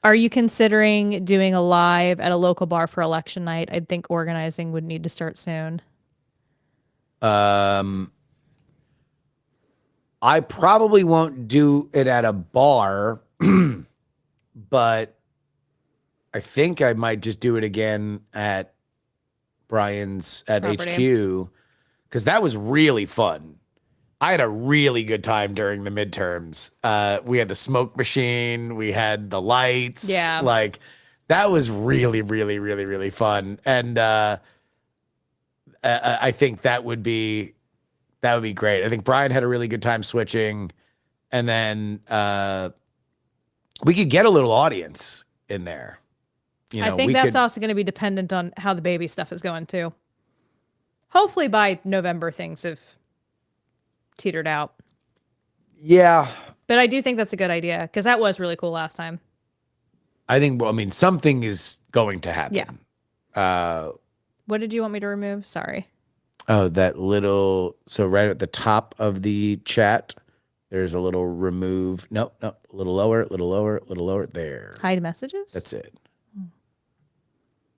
Are you considering doing a live at a local bar for election night? I think organizing would need to start soon. I probably won't do it at a bar, but I think I might just do it again at Brian's at Property. HQ because that was really fun. I had a really good time during the midterms. We had the smoke machine, we had the lights. Yeah. Like that was really, really, really, really fun. And I think that would be great. I think Brian had a really good time switching, and then we could get a little audience in there. You know, I think that's also going to be dependent on how the baby stuff is going too. Hopefully by November things have teetered out. Yeah. But I do think that's a good idea because that was really cool last time. I think. Well, I mean, something is going to happen. Yeah. What did you want me to remove? Sorry. Oh, that little. So right at the top of the chat, there's a little remove. No, a little lower, a little lower, a little lower. There. Hide messages? That's it.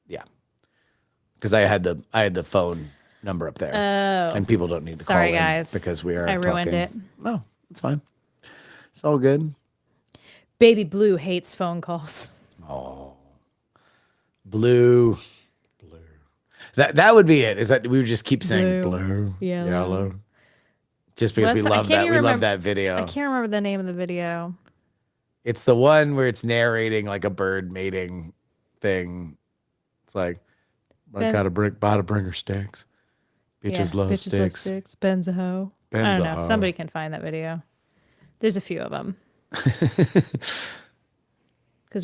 Yeah. Because I had the phone number up there. Oh. And people don't need to Sorry, call in guys. because we are I ruined talking. it. No, it's fine. It's all good. Baby Blue hates phone calls. Blue. That would be it. Is that we would just keep saying blue, Yellow. yellow. Just because we What's- I love can't that. even We love remember- that video. I can't remember the name of the video. It's the one where it's narrating like a bird mating thing. It's like, I Ben- gotta bring her sticks. Bitches love Bitches love sticks. sticks. Ben's a hoe. I Ben's don't a know. hoe. Somebody can find that video. There's a few of them. Because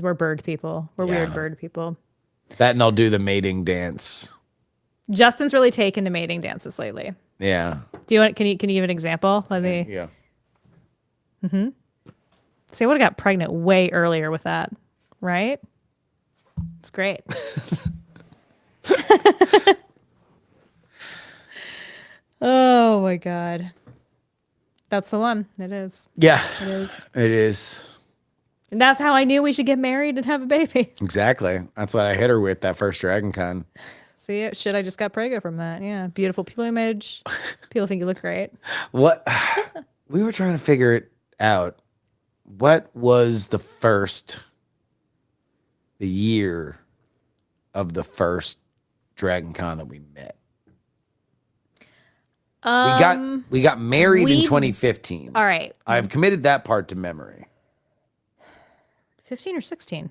we're bird people. We're Yeah. weird bird people. That and I'll do the mating dance. Justin's really taken to mating dances lately. Yeah. Do you want? Can you give an example? Let me Yeah. see. I would have got pregnant way earlier with that, right? It's great. Oh my god, that's the one. It is. Yeah. It is. It is. And that's how I knew we should get married and have a baby. Exactly. That's what I hit her with that first Dragon Con. See, shit, I just got pregnant from that. Yeah, beautiful plumage. People think you look great. What we were trying to figure it out. What was the year of the first Dragon Con that we met? We got married in we- 2015. All right, I've committed that part to memory. 15 or 16?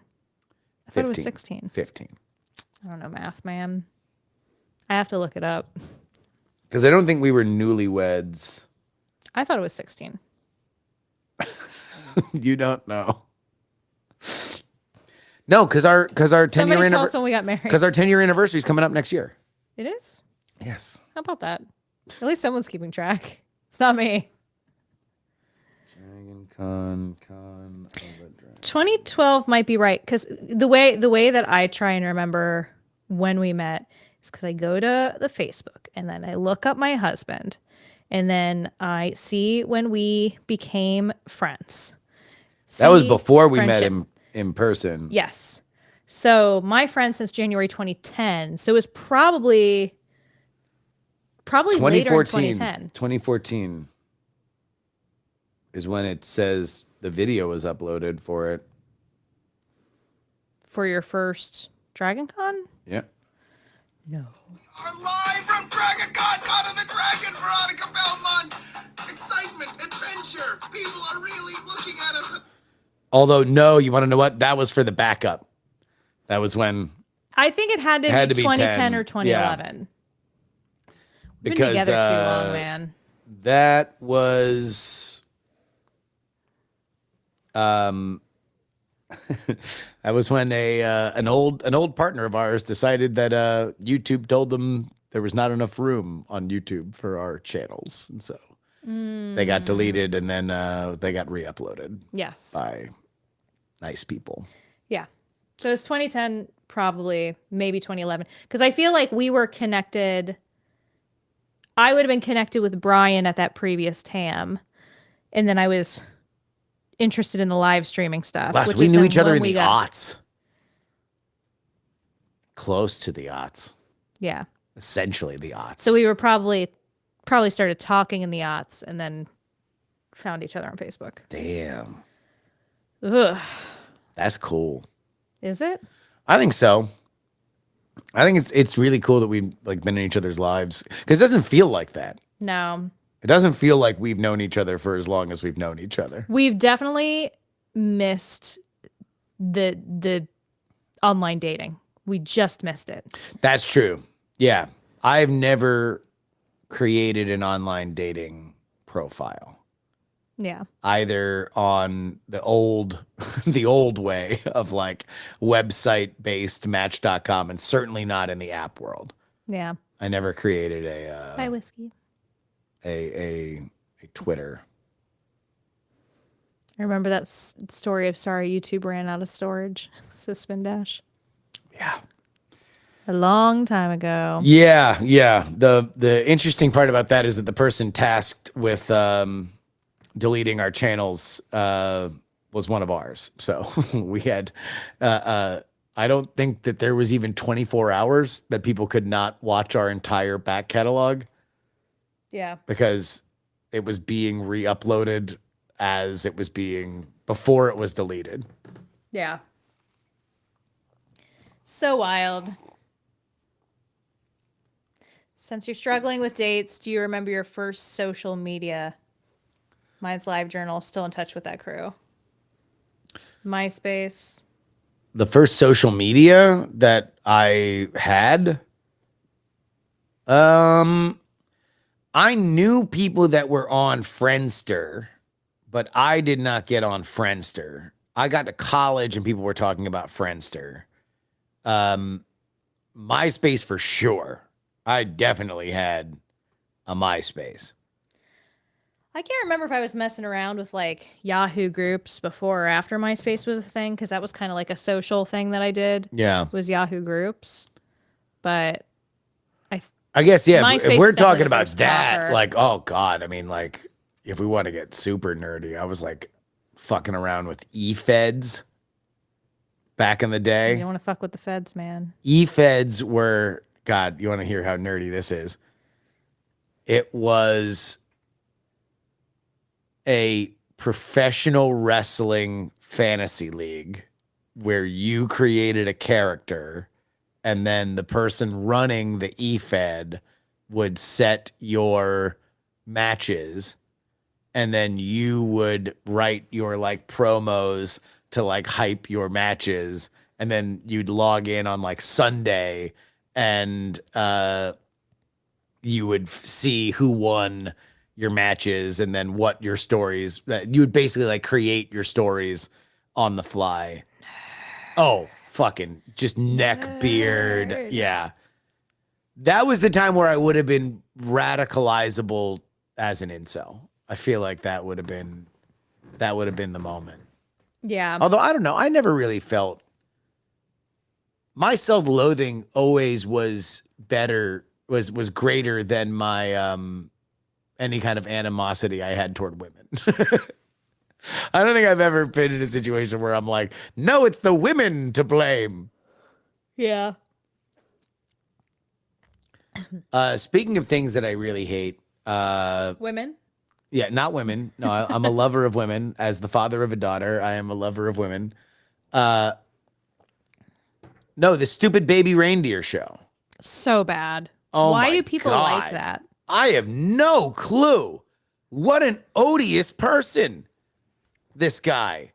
I thought it was 15. 16. 15. I don't know math, man. I have to look it up. Because I don't think we were newlyweds. I thought it was 16. You don't know. No, because our 10-year Somebody tell us anniversary. when we got married. Because our 10-year anniversary is coming up next year. It is? Yes. How about that? At least someone's keeping track. It's not me. Dragon Con. 2012 might be right because the way that I try and remember when we met is because I go to the Facebook and then I look up my husband and then I see when we became friends. That was See before we met friendship. him in person. Yes. So my friend since January 2010. So it was probably later in 2010 2014 is when it says the video was uploaded for it. for your first Dragon Con. Yeah. No. Are live from Dragon Con of the Dragon, Veronica Belmont. Excitement, adventure. People are really looking at us. Although, no, you want to know what? That was for the backup. That was when, I think it had to, Had be to be 2010 10, or 2011. We've because been together too long, man. that was, that was when an old partner of ours decided that YouTube told them there was not enough room on YouTube for our channels, and so they got deleted, and then they got re-uploaded Yes. by nice people. Yeah. So it's 2010, probably, maybe 2011. Because I feel like we were connected. I would have been connected with Brian at that previous TAM. And then I was interested in the live streaming stuff. Plus, which we is knew then each other when in we the got- aughts, close to the aughts, Yeah. essentially the aughts. So we were probably started talking in the aughts and then found each other on Facebook. Damn, Ugh. that's cool. Is it? I think so. I think it's really cool that we've like been in each other's lives because it doesn't feel like that. No. It doesn't feel like we've known each other for as long as we've known each other. We've definitely missed the online dating. We just missed it. That's true. Yeah, I've never created an online dating profile Yeah. either on the old the old way of like website based match.com and certainly not in the app world. Yeah. I never created Bye, whiskey. a Twitter. I remember that story of sorry YouTube ran out of storage. Says Spin Dash. Yeah. A long time ago. Yeah, yeah. The interesting part about that is that the person tasked with deleting our channels was one of ours. So we had I don't think that there was even 24 hours that people could not watch our entire back catalog Yeah. because it was being re-uploaded as it was before it was deleted. Yeah. So wild. Since you're struggling with dates, do you remember your first social media? Mine's LiveJournal. Still in touch with that crew. MySpace. The first social media that I had, I knew people that were on Friendster, but I did not get on Friendster. I got to college and people were talking about Friendster. MySpace for sure. I definitely had a MySpace. I can't remember if I was messing around with like Yahoo groups before or after MySpace was a thing, because that was kind of like a social thing that I did. Yeah. Was Yahoo groups. But I guess, yeah, MySpace if we're is definitely talking the about first that, proper. like, oh God, I mean, like, if we want to get super nerdy, I was like fucking around with eFeds back in the you day. don't want to fuck with the feds, man. eFeds were, God, you want to hear how nerdy this is? It was a professional wrestling fantasy league where you created a character and then the person running the eFed would set your matches and then you would write your like promos to like hype your matches and then you'd log in on like Sunday and you would see who won your matches and then what your stories you would basically like create your stories on the fly. Oh, fucking just neck beard. Yeah. That was the time where I would have been radicalizable as an incel. I feel like that would have been the moment. Yeah. Although I don't know, I never really felt my self-loathing always was greater than my any kind of animosity I had toward women. I don't think I've ever been in a situation where I'm like, no, it's the women to blame. Yeah. Speaking of things that I really hate, Women. yeah, not women. No, I'm a lover of women. As the father of a daughter, I am a lover of women. No, the stupid baby reindeer show. So bad. Oh Why my do people God. like that? I have no clue. What an odious person. This guy.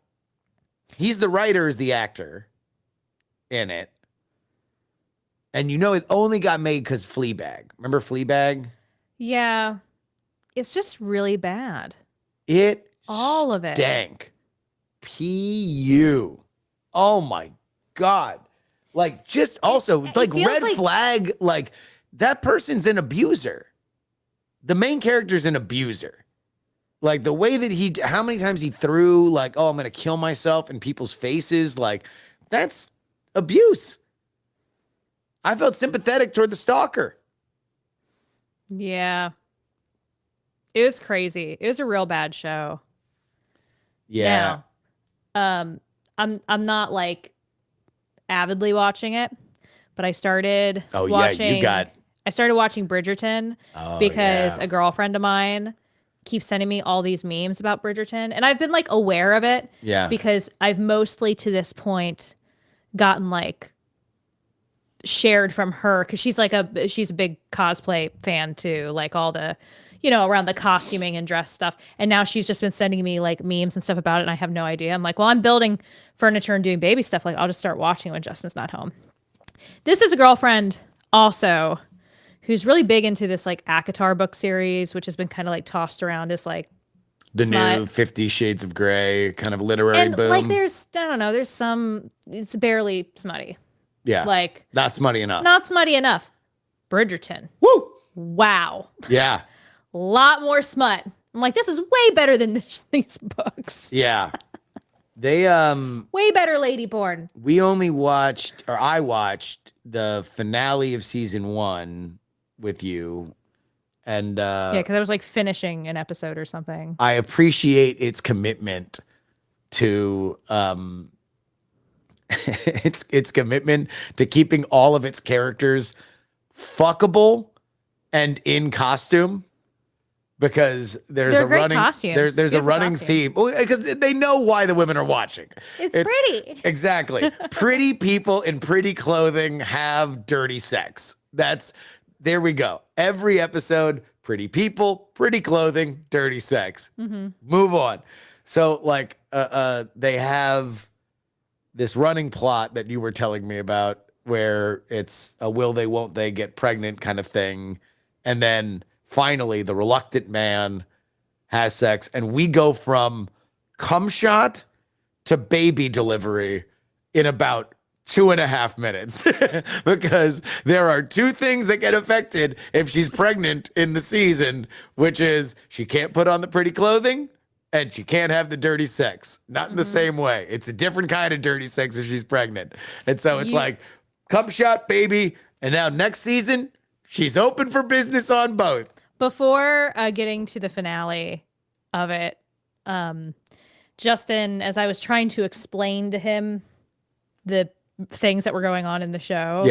He's the writer, is the actor in it. And you know it only got made because Fleabag. Remember Fleabag? Yeah. It's just really bad. It All of it. stank. P.U. Oh my God. Like just also like feels red like- flag, like that person's an abuser. The main character's an abuser. Like the way that how many times he threw like, oh, I'm going to kill myself in people's faces. Like that's abuse. I felt sympathetic toward the stalker. Yeah. It was crazy. It was a real bad show. Yeah. Now, I'm not like avidly watching it, but I started Oh, watching yeah. You got. I started watching Bridgerton Oh, because yeah. a girlfriend of mine keeps sending me all these memes about Bridgerton, and I've been like aware of it Yeah. because I've mostly to this point gotten like shared from her because she's a big cosplay fan too, like all the around the costuming and dress stuff, and now she's just been sending me like memes and stuff about it, and I have no idea. I'm like, well, I'm building furniture and doing baby stuff, like I'll just start watching when Justin's not home. This is a girlfriend also who's really big into this like ACOTAR book series, which has been kind of like tossed around as like The smut. new 50 Shades of Grey kind of literary and boom. like there's it's barely smutty, yeah. like Not smutty enough. not smutty enough. Bridgerton, Woo. wow, Yeah. a lot more smut. I'm like, this is way better than these books. Yeah. They Way better lady porn. we only watched, or I watched the finale of season 1 with you, and Yeah, because I was like finishing an episode or something. I appreciate its commitment to its commitment to keeping all of its characters fuckable and in costume, because there's They're a great running costumes. there's a Beautiful running costumes. theme because they know why the women are watching. It's pretty. Exactly. Pretty people in pretty clothing have dirty sex. There we go. Every episode, pretty people, pretty clothing, dirty sex. Move on. So like they have this running plot that you were telling me about where it's a will they won't they get pregnant kind of thing, and then finally the reluctant man has sex, and we go from cum shot to baby delivery in about 2.5 minutes because there are two things that get affected if she's pregnant in the season, which is she can't put on the pretty clothing and she can't have the dirty sex. Not in the same way. It's a different kind of dirty sex if she's pregnant. And so it's like cum shot, baby. And now next season, she's open for business on both. Before getting to the finale of it, Justin, as I was trying to explain to him the things that were going on in the show,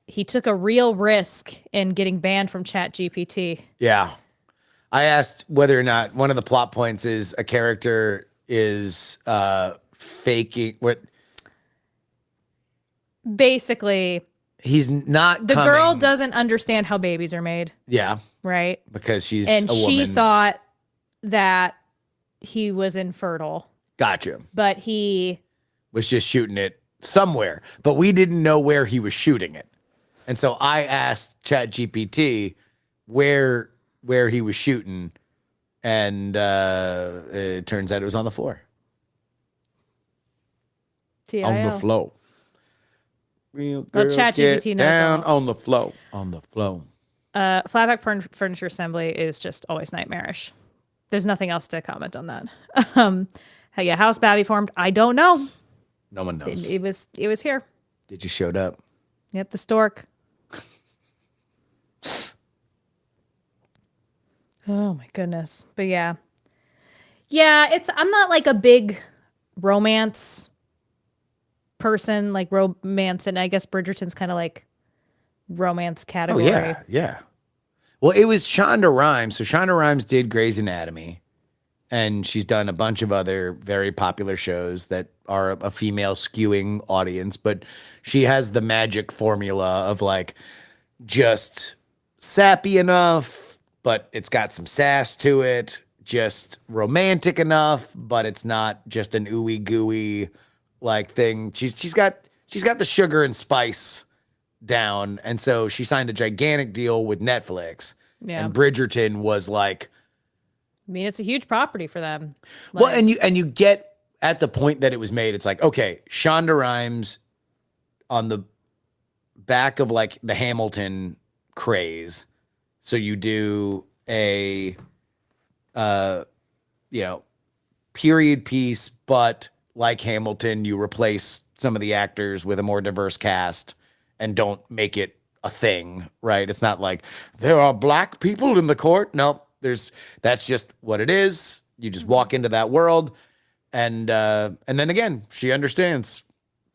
he took a real risk in getting banned from ChatGPT. Yeah. I asked whether or not one of the plot points is a character is faking what Basically, he's not the coming. girl doesn't understand how babies are made, Yeah, right? because she's And a she woman. thought that he was infertile, Gotcha. but he Was just shooting it somewhere, but we didn't know where he was shooting it. And so I asked ChatGPT where he was shooting, and it turns out it was on the floor. TIO. On the floor. Real Well, girls ChatGPT get knows down all. on the floor. On the floor. Flatback furniture assembly is just always nightmarish. There's nothing else to comment on that. Yeah, how's Babby formed? I don't know. No one knows. It was here. It just showed up. Yep, the stork. Oh my goodness. But yeah. Yeah, I'm not like a big romance person, like romance, and I guess Bridgerton's kind of like romance Oh category. yeah, yeah. Well, it was Shonda Rhimes. So Shonda Rhimes did Grey's Anatomy, and she's done a bunch of other very popular shows that are a female skewing audience. But she has the magic formula of like just sappy enough, but it's got some sass to it. Just romantic enough, but it's not just an ooey gooey like thing. She's got the sugar and spice down, and so she signed a gigantic deal with Netflix. Yeah. And Bridgerton was like, I mean, it's a huge property for them. well, Like, and you get at the point that it was made, it's like, okay, Shonda Rhimes on the back of like the Hamilton craze. So you do a period piece, but like Hamilton, you replace some of the actors with a more diverse cast and don't make it a thing, right? It's not like there are black people in the court. No, that's just what it is. You just walk into that world, and then again, she understands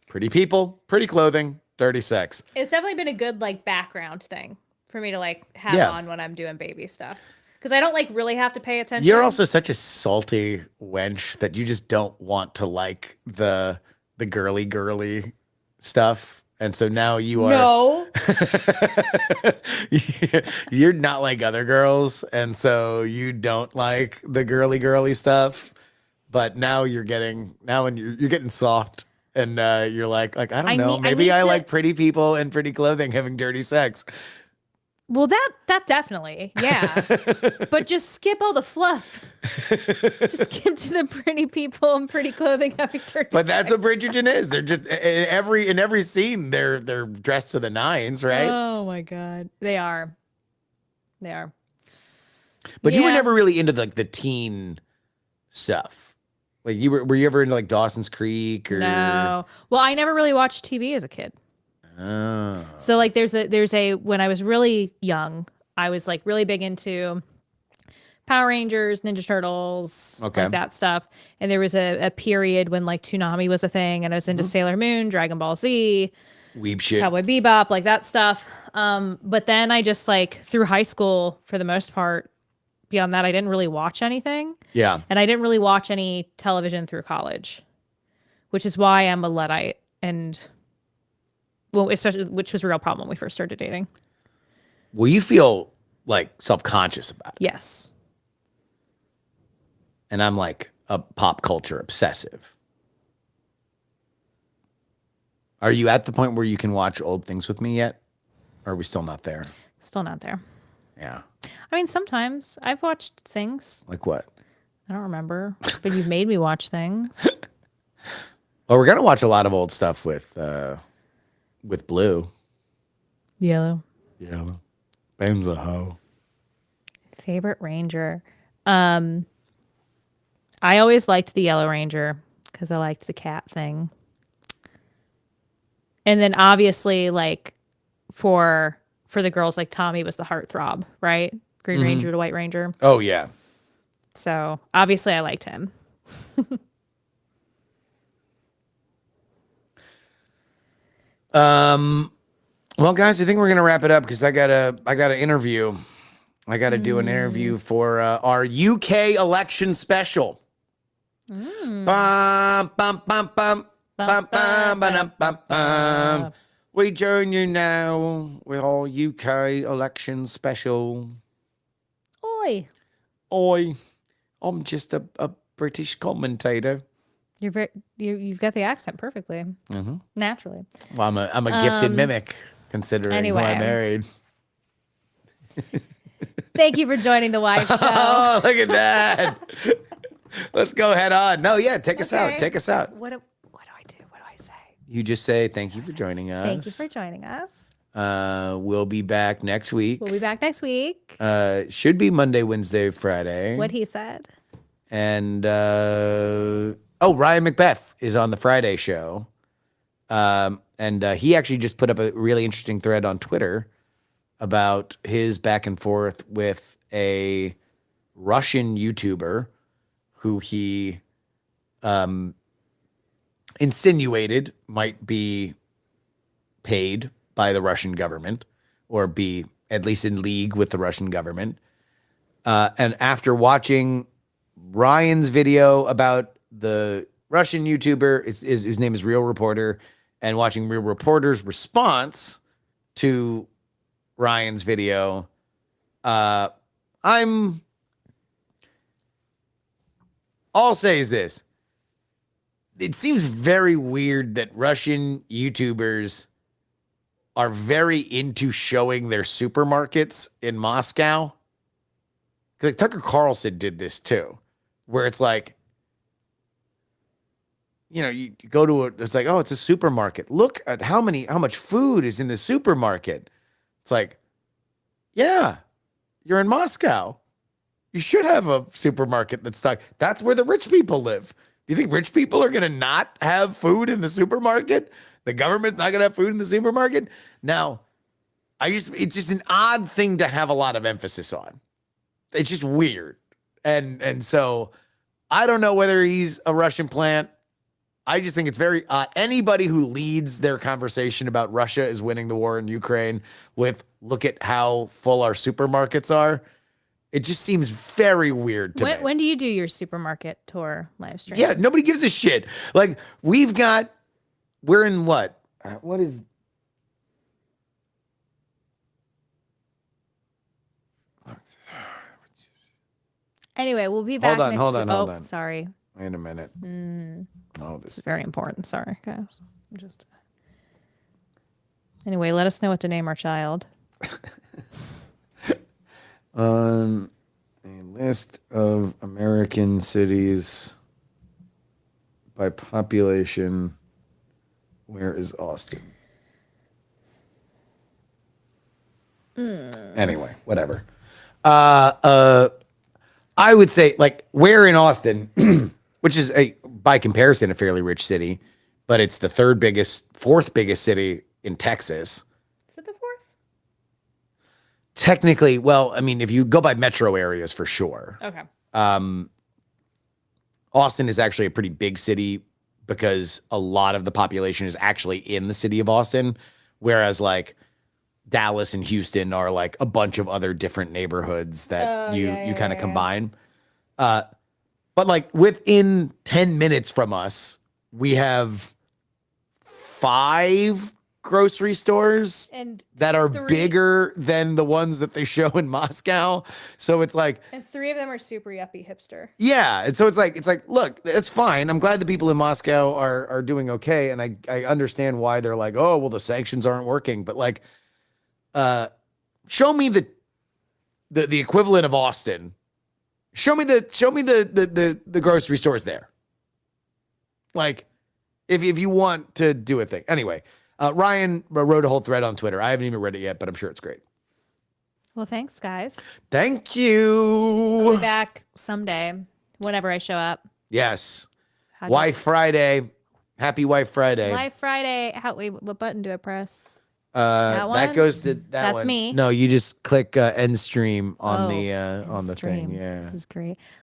pretty people, pretty clothing, dirty sex. it's definitely been a good like background thing for me to like have Yeah. on when I'm doing baby stuff. Because I don't like really have to pay attention. You're also such a salty wench that you just don't want to like the girly stuff. And so now you are No. you're not like other girls, and so you don't like the girly stuff. But now you're getting soft, and you're like I don't know, maybe need I to- like pretty people and pretty clothing having dirty sex. Well, that definitely, yeah. But just skip all the fluff. Just skip to the pretty people and pretty clothing having dirty But that's sex. what Bridgerton is. They're just in every scene they're dressed to the nines, right? Oh my god, they are. But you were Yeah. never really into like the teen stuff. Like the teen stuff. Like were you ever into like Dawson's Creek or No. Well, I never really watched TV as a kid. Oh. So like there's a when I was really young, I was like really big into Power Rangers, Ninja Turtles, Okay. like that stuff. And there was a period when like Toonami was a thing, and I was into Sailor Moon, Dragon Ball Z, Weeb shit. Cowboy Bebop, like that stuff. But then I just like through high school, for the most part, beyond that, I didn't really watch anything. Yeah. And I didn't really watch any television through college, which is why I'm a Luddite. And well, especially, which was a real problem when we first started dating. Well, you feel like self-conscious about it. Yes. And I'm like a pop culture obsessive. Are you at the point where you can watch old things with me yet? Or are we still not there? Still not there. Yeah. I mean, sometimes I've watched things. Like what? I don't remember, but you've made me watch things. Well, we're gonna watch a lot of old stuff with Blue. Yellow. Yeah. Ben's a hoe. Favorite Ranger. I always liked the Yellow Ranger because I liked the cat thing. And then obviously, like for the girls, like Tommy was the heartthrob, right? Green Ranger to White Ranger. Oh yeah. So obviously, I liked him. Well, guys, I think we're gonna wrap it up because I gotta interview. I gotta do an interview for our UK election special. Bum, bum, bum, bum, bum, bum, bum, bum, bum. We join you now with our UK election special. Oi, Oi, I'm just a British commentator. you're very you've got the accent perfectly, naturally. Well, I'm a gifted mimic, considering anyway. who I married. Thank you for joining the Wife Show. Oh, look at that. Let's go head on. No, yeah, take us out. Okay. Take us out. What do I do? What do I say? You just say thank you for joining us. Thank you for joining us. We'll be back next week. We'll be back next week. Should be Monday, Wednesday, Friday. What he said. And Ryan Macbeth is on the Friday show. And he actually just put up a really interesting thread on Twitter about his back and forth with a Russian YouTuber who he insinuated might be paid by the Russian government or be at least in league with the Russian government. And after watching Ryan's video about the Russian YouTuber, whose name is Real Reporter, and watching Real Reporter's response to Ryan's video, I'll say is this. It seems very weird that Russian YouTubers are very into showing their supermarkets in Moscow. Like Tucker Carlson did this too, where it's like, you go to it's like, oh, it's a supermarket. Look at how much food is in the supermarket. It's like, yeah, you're in Moscow. You should have a supermarket that's stocked. That's where the rich people live. Do you think rich people are going to not have food in the supermarket? The government's not going to have food in the supermarket? Now, it's just an odd thing to have a lot of emphasis on. It's just weird. And so I don't know whether he's a Russian plant. I just think it's very odd. Anybody who leads their conversation about Russia is winning the war in Ukraine with, look at how full our supermarkets are. It just seems very weird to me. When do you do your supermarket tour live stream? Yeah, nobody gives a shit. Like, we're in what? What is... Anyway, we'll be back next hold week. on. Sorry. Wait a minute. Oh, This is very important. Sorry, guys. Anyway, let us know what to name our child. On a list of American cities by population, where is Austin? Anyway, whatever. I would say like where in Austin, which is by comparison a fairly rich city, but it's the fourth biggest city in Texas. Is it the fourth? Technically, well, I mean, if you go by metro areas for sure. Okay. Austin is actually a pretty big city because a lot of the population is actually in the city of Austin, whereas like Dallas and Houston are like a bunch of other different neighborhoods that you kind of combine. But like within 10 minutes from us, we have 5 grocery stores And that are 3 bigger than the ones that they show in Moscow. So it's like, And 3 of them are super yuppie hipster. yeah. And so it's like, look, it's fine. I'm glad the people in Moscow are doing okay. And I understand why they're like, oh, well, the sanctions aren't working. But like, show me the equivalent of Austin. Show me the grocery stores there. Like, if you want to do a thing. Anyway, Ryan wrote a whole thread on Twitter. I haven't even read it yet, but I'm sure it's great. Well, thanks, guys. Thank I'll you. be back someday, whenever I show up. Yes. How do Wife Friday. Happy Wife Friday. Live Friday. Wait, what button do I press? That one? goes to that That's one. me. No, you just click end stream on Oh, the on the thing. stream. Yeah. This is great.